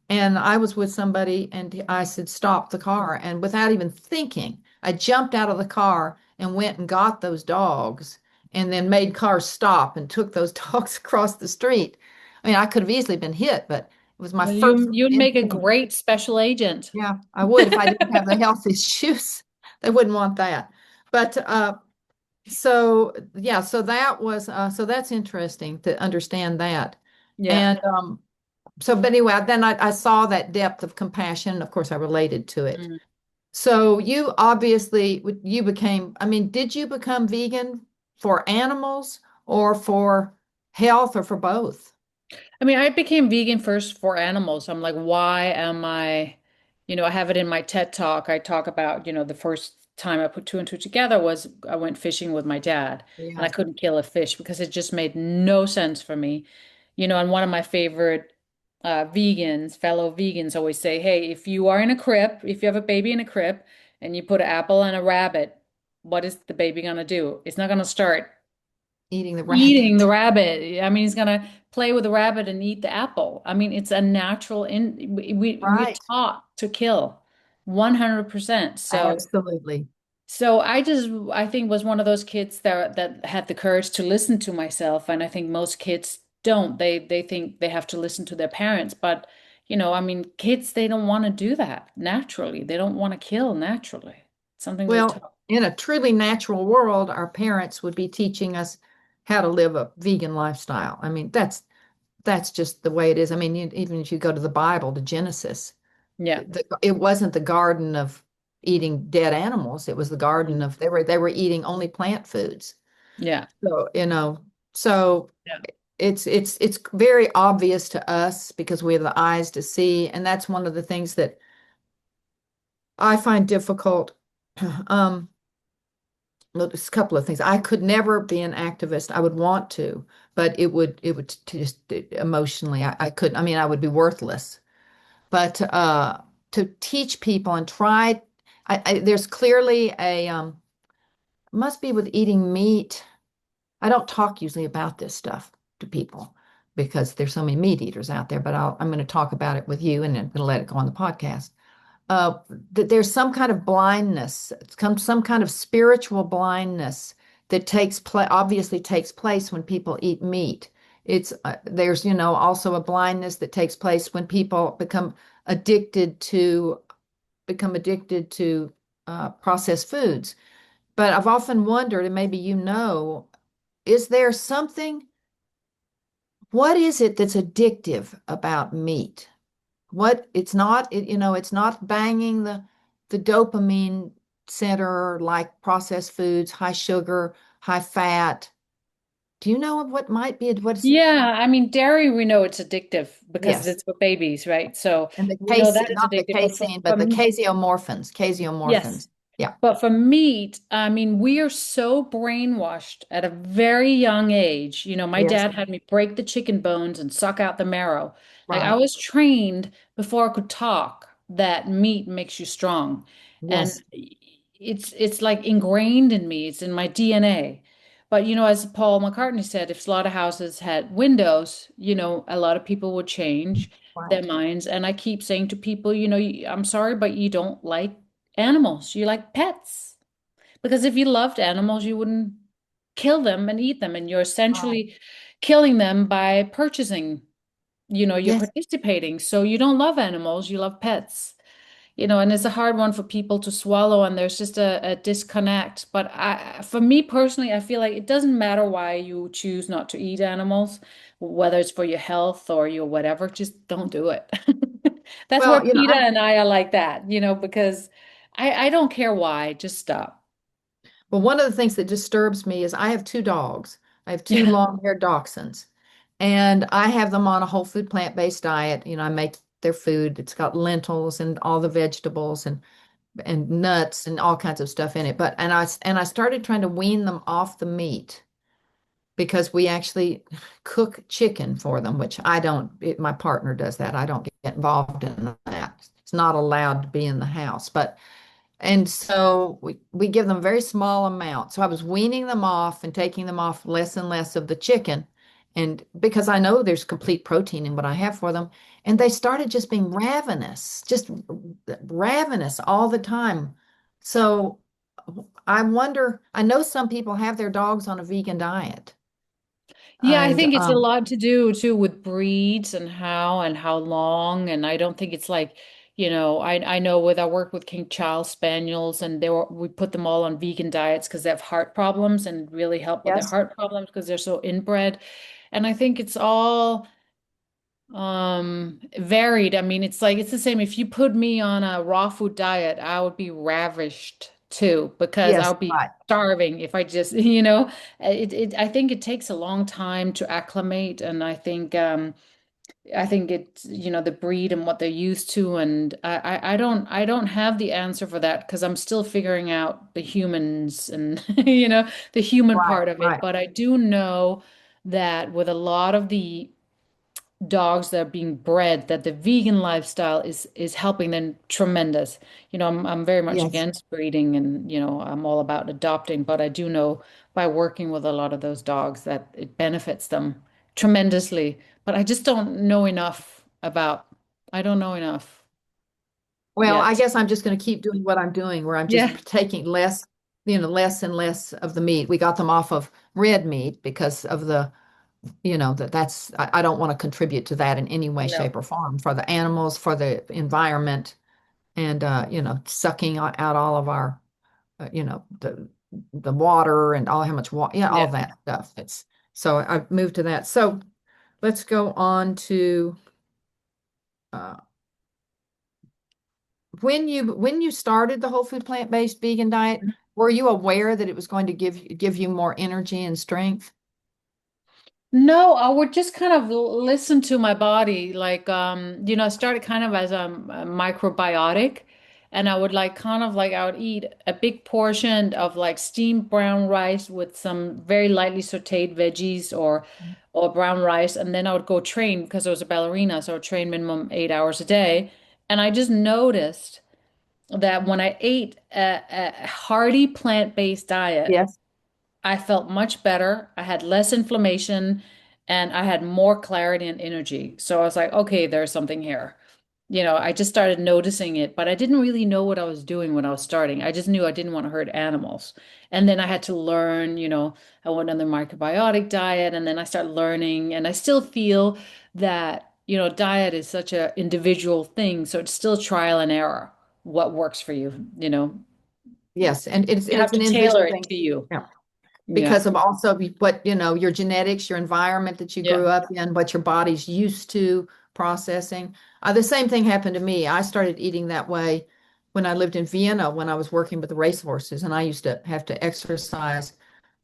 And I was with somebody, and I said, "Stop the car." And without even thinking, I jumped out of the car and went and got those dogs and then made cars stop and took those dogs across the street. I mean, I could have easily been hit, but it was my Well, first you'd make a instinct. great special agent. Yeah, I would if I didn't have the healthy shoes. They wouldn't want that. But so yeah, so so that's interesting to understand that. Yeah. And but anyway, then I saw that depth of compassion. Of course, I related to it. Mm. So you obviously, you became, I mean, did you become vegan for animals or for health or for both? I mean, I became vegan first for animals. I'm like, why am I, I have it in my TED talk. I talk about, the first time I put two and two together was I went fishing with my dad, and I Yeah. couldn't kill a fish because it just made no sense for me. And one of my favorite fellow vegans always say, hey, if you are in a crib, if you have a baby in a crib and you put an apple and a rabbit, what is the baby gonna do? It's not gonna start Eating the eating the rabbit. rabbit. I mean, he's gonna play with the rabbit and eat the apple. I mean, it's a natural in we're Right. taught to kill 100%. So I think was one of those kids that had the courage to listen to myself, and I think most kids don't. They think they have to listen to their parents, but I mean, kids they don't want to do that naturally. They don't want to kill naturally. It's something we're Well, taught. in a truly natural world, our parents would be teaching us how to live a vegan lifestyle. I mean, that's just the way it is. I mean, even if you go to the Bible, to Genesis, Yeah. it wasn't the garden of eating dead animals. It was the garden Mm. of they were eating only plant foods. Yeah. So, so it's very obvious to us because we have the eyes to see, and that's one of the things that I find difficult. Um, well, there's a couple of things. I could never be an activist. I would want to, but it would just emotionally, I couldn't. I mean, I would be worthless. But to teach people and try, there's clearly must be with eating meat. I don't talk usually about this stuff to people because there's so many meat eaters out there, but I'm going to talk about it with you and I'm going to let it go on the podcast. Uh, that there's some kind of blindness, some kind of spiritual blindness that obviously takes place when people eat meat. There's, also a blindness that takes place when people addicted to become addicted to processed foods. But I've often wondered, and maybe is there something, what is it that's addictive about meat? It's not banging the dopamine center like processed foods, high sugar, high fat. Do you know of what might be what is Yeah, I mean, dairy, we know it's addictive because yes. it's for babies, right? So And the we know that casein, it's not the addictive. But casein, but the caseomorphins, yes, caseomorphins. Yeah. But for meat, I mean, we are so brainwashed at a very young age. My Yes. dad had me break the chicken bones and suck out the marrow. Like I Right. was trained before I could talk that meat makes you strong. And Yes. it's like ingrained in me. It's in my DNA. But as Paul McCartney said, if slaughterhouses had windows, a lot of people would change their Right. minds. And I keep saying to people, I'm sorry, but you don't like animals. You like pets. Because if you loved animals, you wouldn't kill them and eat them. And you're Right. essentially killing them by purchasing. You're Yes. participating. So you don't love animals, you love pets. And it's a hard one for people to swallow, and there's just a disconnect. But for me personally, I feel like it doesn't matter why you choose not to eat animals, whether it's for your health or your whatever, just don't do it. That's where Well, PETA and I are like that, because I don't care why, just stop. well, one of the things that disturbs me is I have two dogs. I have two Yeah. long-haired dachshunds, and I have them on a whole food plant-based diet. I make their food. It's got lentils and all the vegetables and nuts and all kinds of stuff in it. But and I started trying to wean them off the meat because we actually cook chicken for them, which I don't. My partner does that. I don't get involved in that. It's not allowed to be in the house, but. And so we give them very small amounts. So I was weaning them off and taking them off less and less of the chicken. And because I know there's complete protein in what I have for them. And they started just being ravenous, just ravenous all the time. So I wonder, I know some people have their dogs on a vegan diet. Yeah, I And think it's a lot to do too with breeds and how long. And I don't think it's like, I know with I work with King Charles Spaniels, and we put them all on vegan diets because they have heart problems and really help with their yes, heart problems because they're so inbred. And I think it's all varied. I mean, it's the same. If you put me on a raw food diet, I would be ravished too because I yes, would be right. starving if I just, I think it takes a long time to acclimate, and I think it's, the breed and what they're used to, and I don't have the answer for that because I'm still figuring out the humans and the human Right, part of it. right. But I do know that with a lot of the dogs that are being bred, that the vegan lifestyle is helping them tremendous. I'm very much Yes. against breeding, and I'm all about adopting, but I do know by working with a lot of those dogs that it benefits them tremendously. But I just don't know enough about, I don't know enough Well, I yet. guess I'm just going to keep doing what I'm doing, where I'm Yeah. just taking less, less and less of the meat. We got them off of red meat because of that's, I don't want to contribute to that in any way, No. shape, or form for the animals, for the environment, and, sucking out all of our, the water and all how much water, yeah, all Yeah. that stuff. So I've moved to that. So let's go on to, uh, when you started the whole food plant-based vegan diet, were you aware that it was going to give you more energy and strength? No, I would just kind of listen to my body. Like, I started kind of as a microbiotic, and I would like kind of like I would eat a big portion of like steamed brown rice with some very lightly sautéed veggies or brown rice, and then I would go train because I was a ballerina, so I would train minimum 8 hours a day. And I just noticed that when I ate a hearty plant-based diet, Yes. I felt much better. I had less inflammation and I had more clarity and energy. So I was like, okay, there's something here. I just started noticing it, but I didn't really know what I was doing when I was starting. I just knew I didn't want to hurt animals. And then I had to learn, I went on the microbiotic diet and then I started learning, and I still feel that, diet is such an individual thing. So it's still trial and error. What works for you? Yes, and You it's have to an tailor individual it thing. to you. Yeah. Yeah. Because of also what, your genetics, your environment that you Yeah. grew up in, what your body's used to processing. The same thing happened to me. I started eating that way when I lived in Vienna when I was working with the racehorses, and I used to have to exercise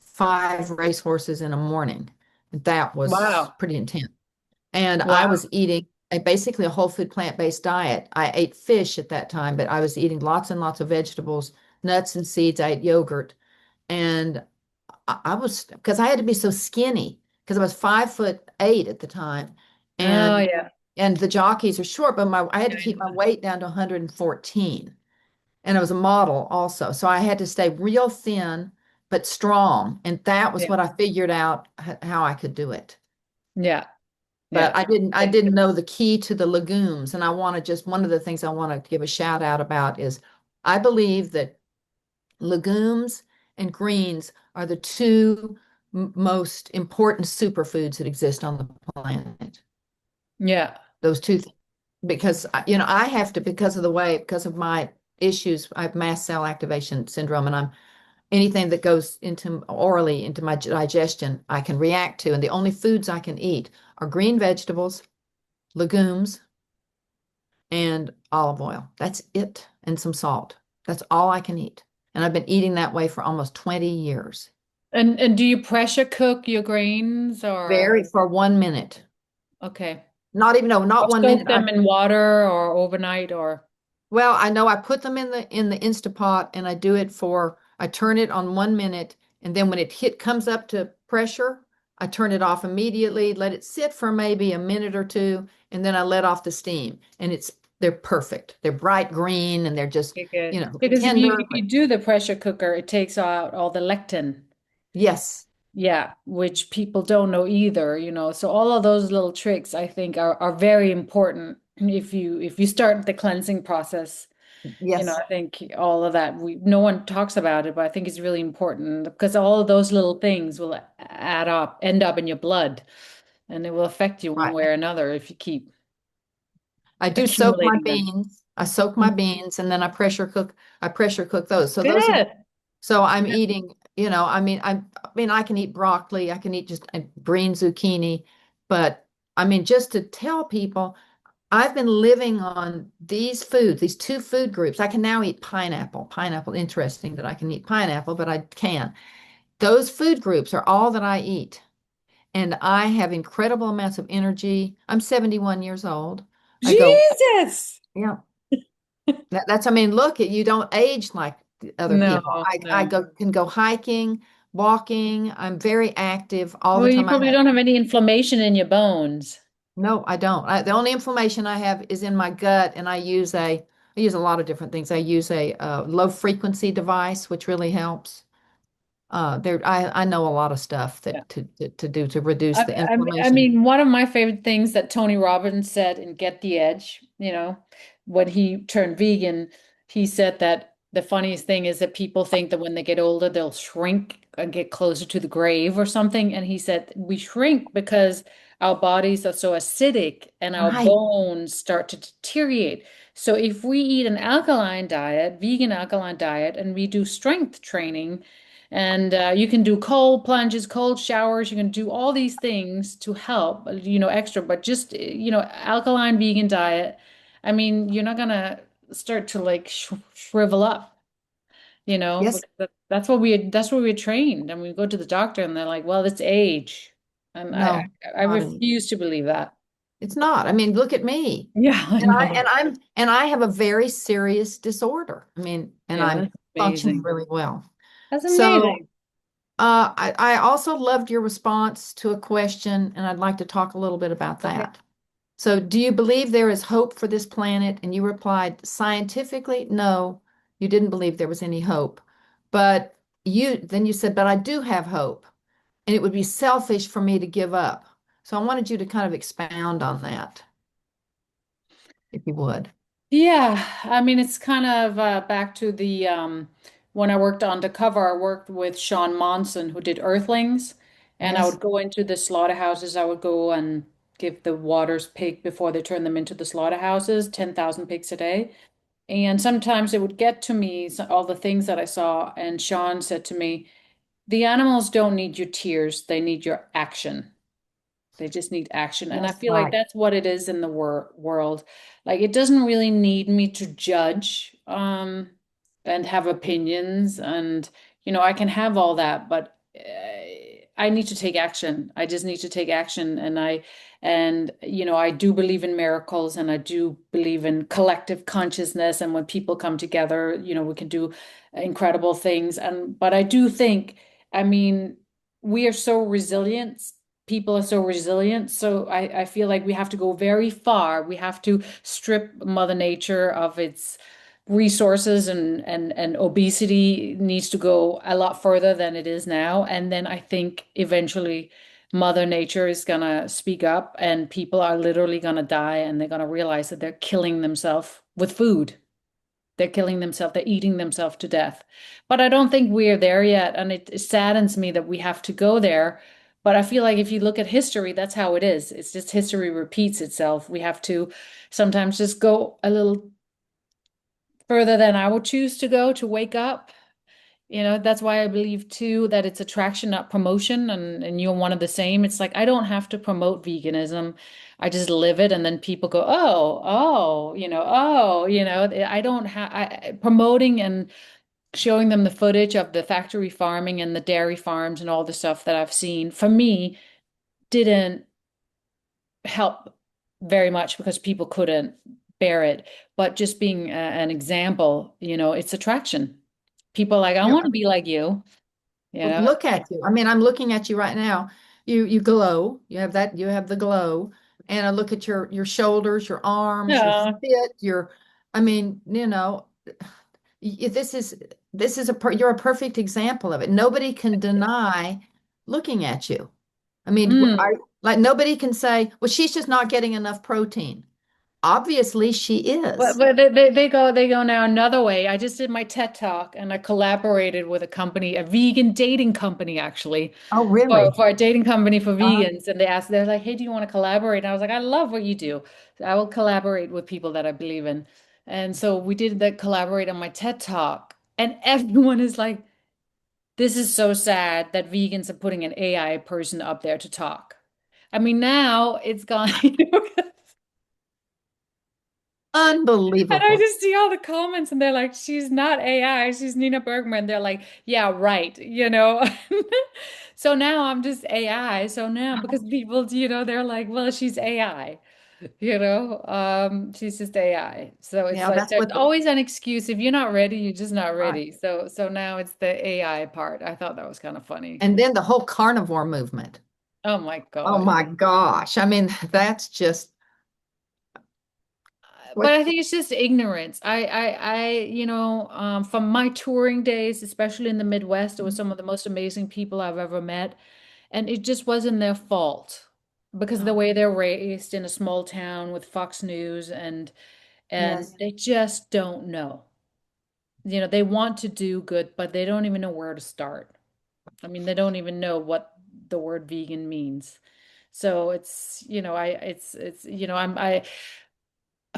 5 racehorses in a morning. That was Wow. pretty intense. And I Wow. was eating basically a whole food plant-based diet. I ate fish at that time, but I was eating lots and lots of vegetables, nuts and seeds. I ate yogurt. And I was, because I had to be so skinny, because I was 5'8" at the time. Oh And yeah. the jockeys are short, but I had Yeah, to I keep know my that. weight down to 114. And I was a model also. So I had to stay real thin, but strong. And that was Yeah. what I figured out how I could do it. Yeah. But Yeah. I didn't know the key to the legumes. And I want to just, one of the things I want to give a shout out about is I believe that legumes and greens are the two most important superfoods that exist on the planet. Yeah. Those two, because I have to, because of the way, because of my issues, I have mast cell activation syndrome, and I'm anything that goes into orally into my digestion, I can react to. And the only foods I can eat are green vegetables, legumes, and olive oil. That's it, and some salt. That's all I can eat. And I've been eating that way for almost 20 years. And do you pressure cook your grains or Very for 1 minute. okay. Not even, no, Or not 1 minute. soak them in water or overnight or Well, I know I put them in the Instapot and I do it for, I turn it on 1 minute, and then when it comes up to pressure, I turn it off immediately, let it sit for maybe a minute or two, and then I let off the steam. And they're perfect. They're bright green and they're just, okay, good. you know, Because if tender, you but do the pressure cooker, it takes out all the lectin. yes, Yeah, which people don't know either, you know. So all of those little tricks I think are very important if you start the cleansing process. You know, yes, I think all of that we no one talks about it, but I think it's really important because all of those little things will add up, end up in your blood, and it will affect you one right. way or another if you keep I do soak my accumulating them. beans. I soak my Mhm. beans and then I pressure cook those. So those are, Good. so I'm eating, I mean I can eat broccoli, I can eat just green zucchini, but I mean just to tell people I've been living on these foods, these two food groups. I can now eat pineapple. Pineapple, interesting that I can eat pineapple, but I can. Those food groups are all that I eat. And I have incredible amounts of energy. I'm 71 years old. I go, Jesus. yeah. That's, I mean, look, you don't age like the other No, people. I no. can go hiking, walking. I'm very active all the Well, you time. probably don't have any inflammation in your bones. No, I don't. The only inflammation I have is in my gut, and I use a lot of different things. I use a low frequency device, which really helps. I know a lot of stuff Yeah. to do to reduce the I inflammation. mean, one of my favorite things that Tony Robbins said in Get the Edge, you know, when he turned vegan, he said that the funniest thing is that people think that when they get older, they'll shrink and get closer to the grave or something. And he said, we shrink because our bodies are so acidic and our Right. bones start to deteriorate. So if we eat an alkaline diet, vegan alkaline diet, and we do strength training, and you can do cold plunges, cold showers. You can do all these things to help, you know, extra, but just, you know, alkaline vegan diet. I mean, you're not gonna start to like shrivel up, you know, Yes. because that's what we're trained. And we go to the doctor and they're like, well, it's age. And No, I not any. refuse to believe that. It's not. I mean, look at me. Yeah, I know. And I have a very serious disorder. I mean, and Yeah, I'm that's functioning amazing. really well. That's So, amazing. I also loved your response to a question, and I'd like to talk a little bit about Okay. that. So, do you believe there is hope for this planet? And you replied, scientifically, no, you didn't believe there was any hope. But then you said, but I do have hope, and it would be selfish for me to give up. So, I wanted you to kind of expound on that, if you would. Yeah, I mean, it's kind of back to the when I worked on undercover, I worked with Sean Monson, who did Earthlings, and I Yes. would go into the slaughterhouses. I would go and give the waters pig before they turn them into the slaughterhouses, 10,000 pigs a day. And sometimes it would get to me, all the things that I saw, and Sean said to me, the animals don't need your tears, they need your action. They just need action. And I Yes, feel like right. that's what it is in the world. Like it doesn't really need me to judge and have opinions and you know, I can have all that, but I need to take action. I just need to take action And, I do believe in miracles and I do believe in collective consciousness. And when people come together, we can do incredible things. But I do think, I mean, we are so resilient. People are so resilient. So I feel like we have to go very far. We have to strip Mother Nature of its resources, and obesity needs to go a lot further than it is now. And then I think eventually Mother Nature is gonna speak up and people are literally gonna die and they're gonna realize that they're killing themselves with food. They're killing themselves, they're eating themselves to death. But I don't think we're there yet. And it saddens me that we have to go there. But I feel like if you look at history, that's how it is. It's just history repeats itself. We have to sometimes just go a little further than I would choose to go to wake up. That's why I believe too that it's attraction, not promotion. And you're one of the same. It's like I don't have to promote veganism. I just live it, and then people go, I don't have promoting and showing them the footage of the factory farming and the dairy farms and all the stuff that I've seen for me didn't help very much because people couldn't bear it. But just being an example, it's attraction. People are like, I You want to know, be like you, you well, know? look at you. I mean, I'm looking at you right now. You glow. You have that, you have the glow. And I look at your shoulders, your arms, your Yeah. fit, I mean, this is you're a perfect example of it. Nobody can deny looking at you. I mean, Mm. like nobody can say, well, she's just not getting enough protein. Obviously, she But is. they go now another way. I just did my TED Talk and I collaborated with a company, a vegan dating company actually, Oh, for, really? for a dating company for Uh, vegans. And they're like, hey, do you want to collaborate? And I was like, I love what you do. I will collaborate with people that I believe in. And so we did that collaborate on my TED Talk. And everyone is like, this is so sad that vegans are putting an AI person up there to talk. I mean, now it's gone. And I Unbelievable. just see all the comments and they're like, she's not AI, she's Nina Bergman. They're like, yeah, right. So now I'm just AI. So now because people, they're like, well, she's AI, she's just AI. So it's Yeah, like that's there's what always an excuse. If you're not ready, you're just not right. ready. So now it's the AI part. I thought that was kind of funny. And then the whole carnivore movement. Oh my Oh God. my gosh. I mean, that's just But what, I think it's just ignorance. From my touring days, especially in the Midwest, it was some of the most amazing people I've ever met. And it just wasn't their fault because of the oh, way they're raised in a small town with Fox News and yes. they just don't know. They want to do good, but they don't even know where to start. I mean, they don't even know what the word vegan means. So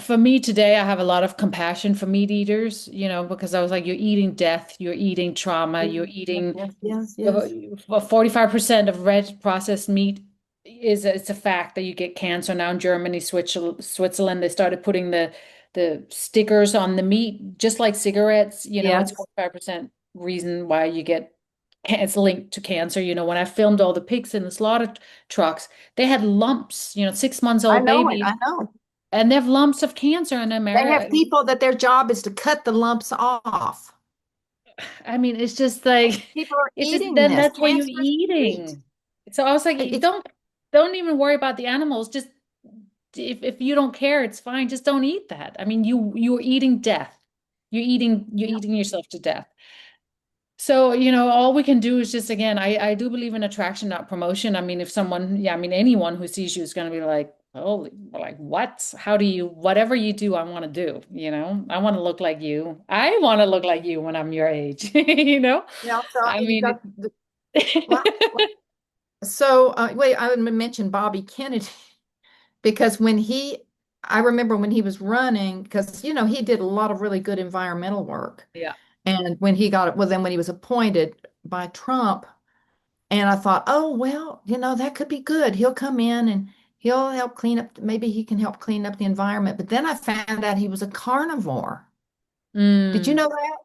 for me today, I have a lot of compassion for meat eaters, because I was like, you're eating death, you're eating trauma, Yes, you're yes, eating yes, yes, yes. 45% of red processed meat it's a fact that you get cancer now in Germany, Switzerland. They started putting the stickers on the meat, just like cigarettes, it's Yes. 45% reason why you get it's linked to cancer. When I filmed all the pigs in the slaughter trucks, they had lumps, 6 months I old know it. babies. I know. And they have lumps of cancer in They have America. people that their job is to cut the lumps off. I mean, it's just like, People are it's just eating then this that's what you're cancerous meat. eating. So I was like, It's don't even worry about the animals. Just if you don't care, it's fine. Just don't eat that. I mean, you're eating death. You're eating yourself to death. So, all we can do is just, again, I do believe in attraction, not promotion. I mean, if someone, yeah, I mean, anyone who sees you is going to be like, holy, like, what? Whatever you do, I want to do. I want to look like you. I want to look like you when I'm your age, so I I mean, you've mean, got the wow. So wait, I would mention Bobby Kennedy because I remember when he was running, because he did a lot of really good environmental work. yeah. And when he got it, well, then when he was appointed by Trump, and I thought, oh, well, that could be good. He'll come in and he'll help clean up, maybe he can help clean up the environment. But then I found out he was a carnivore. Did you Mm. know that?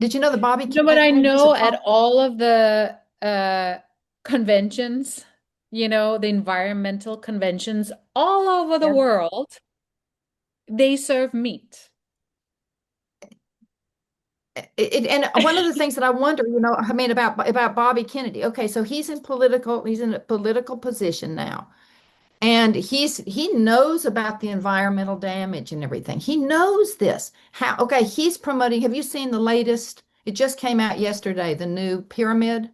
Did you know that Bobby No, but I Kennedy was a know at carnivore? all of the conventions, the environmental conventions, all over the Yeah. world, they serve meat. And one of the things that I wonder, I mean, about Bobby Kennedy. Okay, so he's in a political position now. And he knows about the environmental damage and everything. He knows this. Okay, he's promoting. Have you seen the latest? It just came out yesterday, the new pyramid.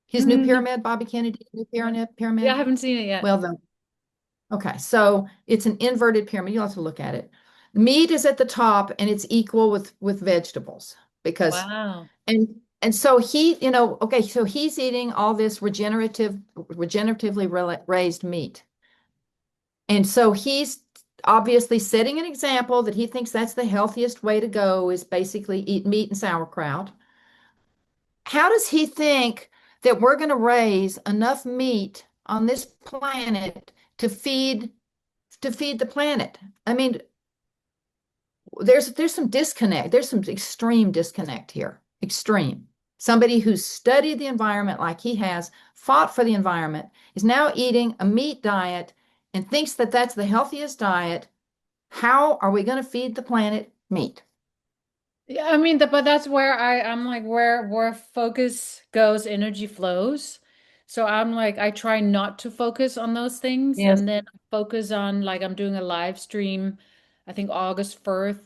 His new Mm, pyramid, Bobby Kennedy, new yeah, I pyramid. haven't seen it yet. Well, okay, so it's an inverted pyramid. You'll have to look at it. Meat is at the top and it's equal with vegetables because Wow. and so okay, so he's eating all this regeneratively raised meat. And so he's obviously setting an example that he thinks that's the healthiest way to go is basically eat meat and sauerkraut. How does he think that we're going to raise enough meat on this planet to feed the planet? I mean, there's some disconnect. There's some extreme disconnect here. Extreme. Somebody who's studied the environment like he has, fought for the environment, is now eating a meat diet and thinks that that's the healthiest diet. How are we going to feed the planet meat? Yeah, I mean, but that's where I'm like where focus goes, energy flows. So I'm like I try not to focus on those things Yes. and then focus on like I'm doing a live stream, I think August 4th,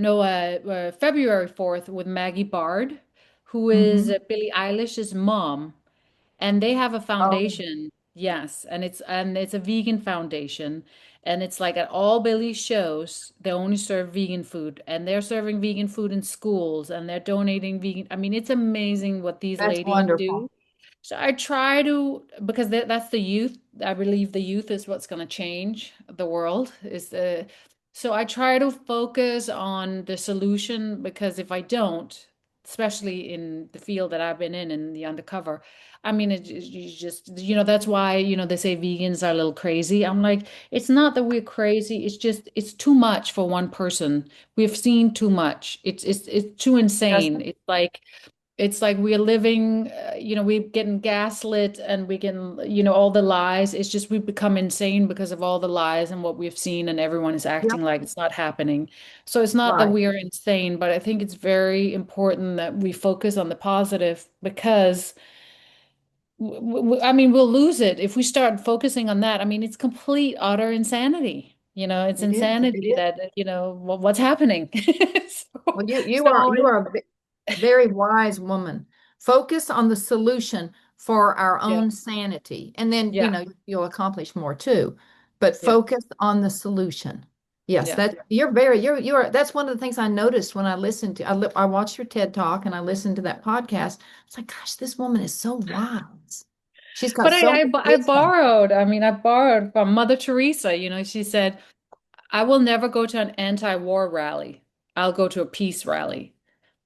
no, February 4th with Maggie Bard, who is Hmm. Billie Eilish's mom. And they have a Oh, foundation, yes, and it's a vegan foundation, and it's like at all Billy's shows, they only serve vegan food, and they're serving vegan food in schools, and they're donating vegan. I mean, it's amazing what these that's ladies wonderful. do. So I try to, because that's the youth. I believe the youth is what's going to change the world. So I try to focus on the solution because if I don't, especially in the field that I've been in the undercover, I mean, you just, that's why, they say vegans are a little crazy. I'm like, it's not that we're crazy. It's just, it's too much for one person. We've seen too much. It's too Yes. insane. It's like we're living, we're getting gaslit and we can, all the lies. It's just we've become insane because of all the lies and what we've seen, and everyone is acting Yep. like it's not happening. So it's not that Right. we are insane, but I think it's very important that we focus on the positive because, I mean, we'll lose it if we start focusing on that. I mean, it's complete, utter insanity. It's It is. It insanity is. that, what's happening. Well, So, you are so you are a very wise woman. Focus on the solution for our yeah, own sanity, and then yeah, you'll accomplish more too. But yeah, focus on the solution. Yes, yeah. that you're that's one of the things I noticed when I listened to I watched your TED Talk and I listened to that podcast. It's like, gosh, this woman is so wise. She's got But so much I wisdom. borrowed, I mean, I borrowed from Mother Teresa. She said, I will never go to an anti-war rally. I'll go to a peace rally.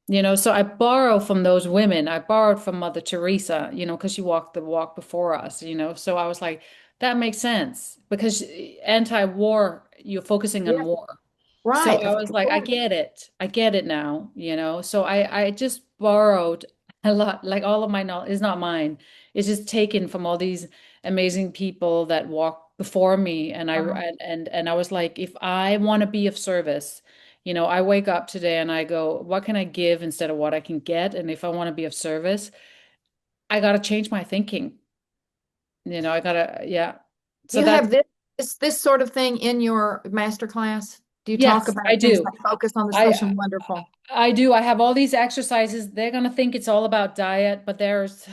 So I borrow from those women. I borrowed from Mother Teresa, because she walked the walk before us. So I was like, that makes sense because anti-war, you're focusing on Yes, war. So right, I of was like, I course. get it. I get it now. So I just borrowed a lot, like all of my knowledge is not mine. It's just taken from all these amazing people that walked before me. And I Uh-huh. and I was like, if I want to be of service, I wake up today and I go, what can I give instead of what I can get? And if I want to be of service, I got to change my thinking. I gotta, yeah. So You that's have this sort of thing in your master class? Do you talk yes, I about things do. like focus on the I solution? Wonderful. I do. I have all these exercises. They're going to think it's all about diet, but there's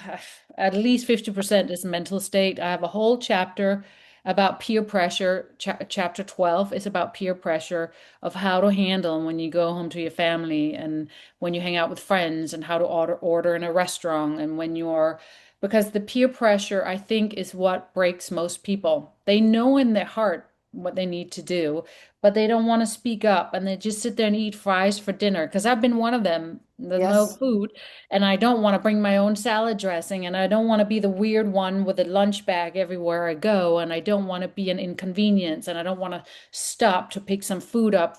at least 50% is mental state. I have a whole chapter about peer pressure. Chapter 12 is about peer pressure of how to handle when you go home to your family and when you hang out with friends and how to order in a restaurant and when you're because the peer pressure, I think, is what breaks most people. They know in their heart what they need to do, but they don't want to speak up and they just sit there and eat fries for dinner. Because I've been one of them. There's no Yes. food, and I don't want to bring my own salad dressing, and I don't want to be the weird one with a lunch bag everywhere I go, and I don't want to be an inconvenience, and I don't want to stop to pick some food up.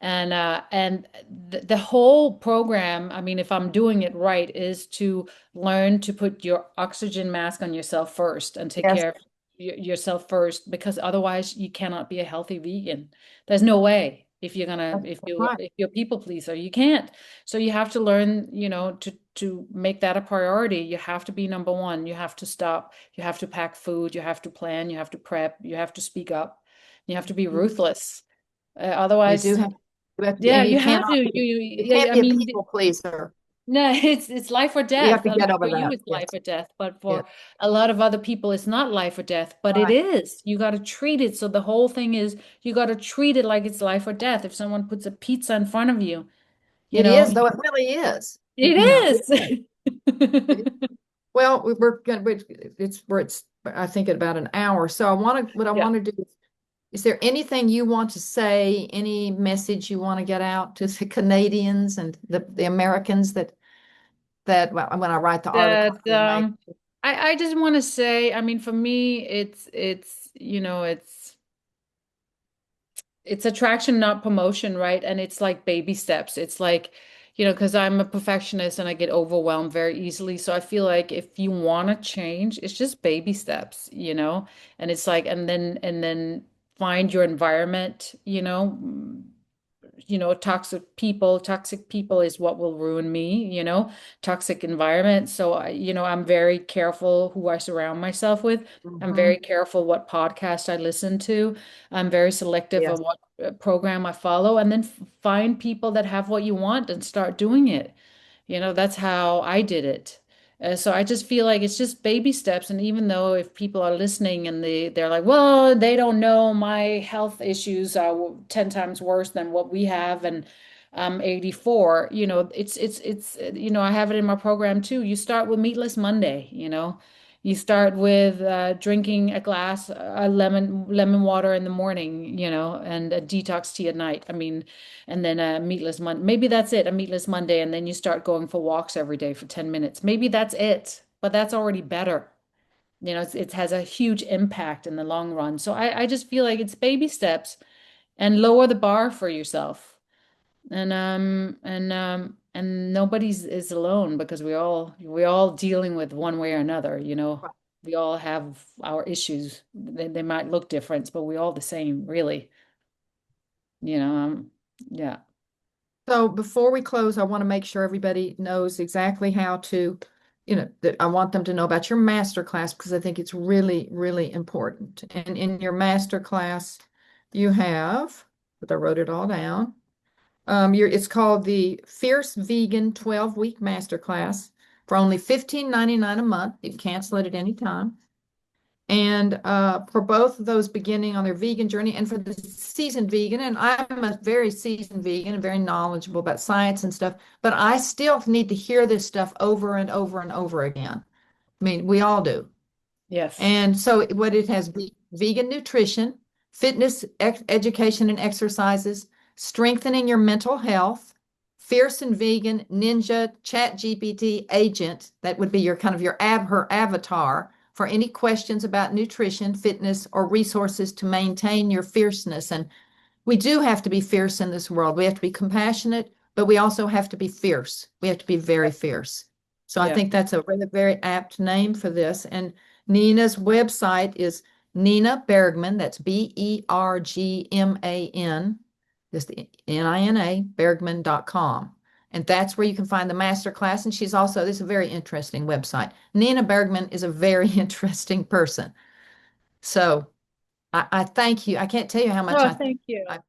And the whole program, I mean, if I'm doing it right, is to learn to put your oxygen mask on yourself first and take Yes. care of. yourself first, because otherwise you cannot be a healthy vegan. There's no way. If you're gonna, That's right. if you're a people pleaser, you can't. So you have to learn, to make that a priority. You have to be number one. You have to stop. You have to pack food. You have to plan. You have to prep. You have to speak up. You have to be You, ruthless. you do Otherwise, have, you have to be, yeah, and you have to. you Yeah, can't I be a mean, people pleaser. no, it's life or You have death. to I mean, get over for you, that. it's Yes. life or death, but Yes. for a lot of other people, it's not life or death, but it Right. is. You got to treat it. So the whole thing is you got to treat it like it's life or death. If someone puts a pizza in front of you, you It know, is, though it really is. it It is. is. It is. Well, we're going to, it's, I think, at about an hour. So what I Yeah. want to do is there anything you want to say, any message you want to get out to the Canadians and the Americans that when I write the article, That they may. I just want to say, I mean, for me, it's attraction, not promotion, right? And it's like baby steps. It's like, because I'm a perfectionist and I get overwhelmed very easily. So I feel like if you want to change, it's just baby steps. And it's like, and then find your environment, toxic people is what will ruin me. Toxic environment. So I'm very careful who I surround myself with. I'm very Mhm. careful what podcast I listen to. I'm very selective of Yes. what program I follow, and then find people that have what you want and start doing it. That's how I did it. So I just feel like it's just baby steps. And even though if people are listening and they're like, well, they don't know my health issues are 10 times worse than what we have. And I'm 84, I have it in my program too. You start with Meatless Monday. You start with drinking a glass, lemon water in the morning, and a detox tea at night. I mean, and then a meatless Monday. Maybe that's it, a meatless Monday, and then you start going for walks every day for 10 minutes. Maybe that's it, but that's already better. It has a huge impact in the long run. So I just feel like it's baby steps and lower the bar for yourself. And nobody's is alone because we all dealing with one way or another. We all have our issues. They might look different, but we all the same, really. Yeah. So before we close, I want to make sure everybody knows exactly how to, that I want them to know about your master class because I think it's really, really important. And in your master class, you have, but I wrote it all down. It's called the Fierce Vegan 12-week masterclass for only $15.99 a month. You can cancel it at any time. And for both of those beginning on their vegan journey and for the seasoned vegan, and I'm a very seasoned vegan and very knowledgeable about science and stuff, but I still need to hear this stuff over and over and over again. I mean, we all do. Yes. And so what it has vegan nutrition, fitness, education and exercises, strengthening your mental health, fierce and vegan, ninja, chat GPT agent, that would be your kind of her avatar for any questions about nutrition, fitness, or resources to maintain your fierceness. And we do have to be fierce in this world. We have to be compassionate, but we also have to be fierce. We have to be very fierce. So I Yeah. think that's a really very apt name for this. And Nina's website is Nina Bergman. That's Bergman, just the Nina, Bergman.com. And that's where you can find the master class. And this is a very interesting website. Nina Bergman is a very interesting person. So I thank you. I can't tell you how much Oh, thank you. I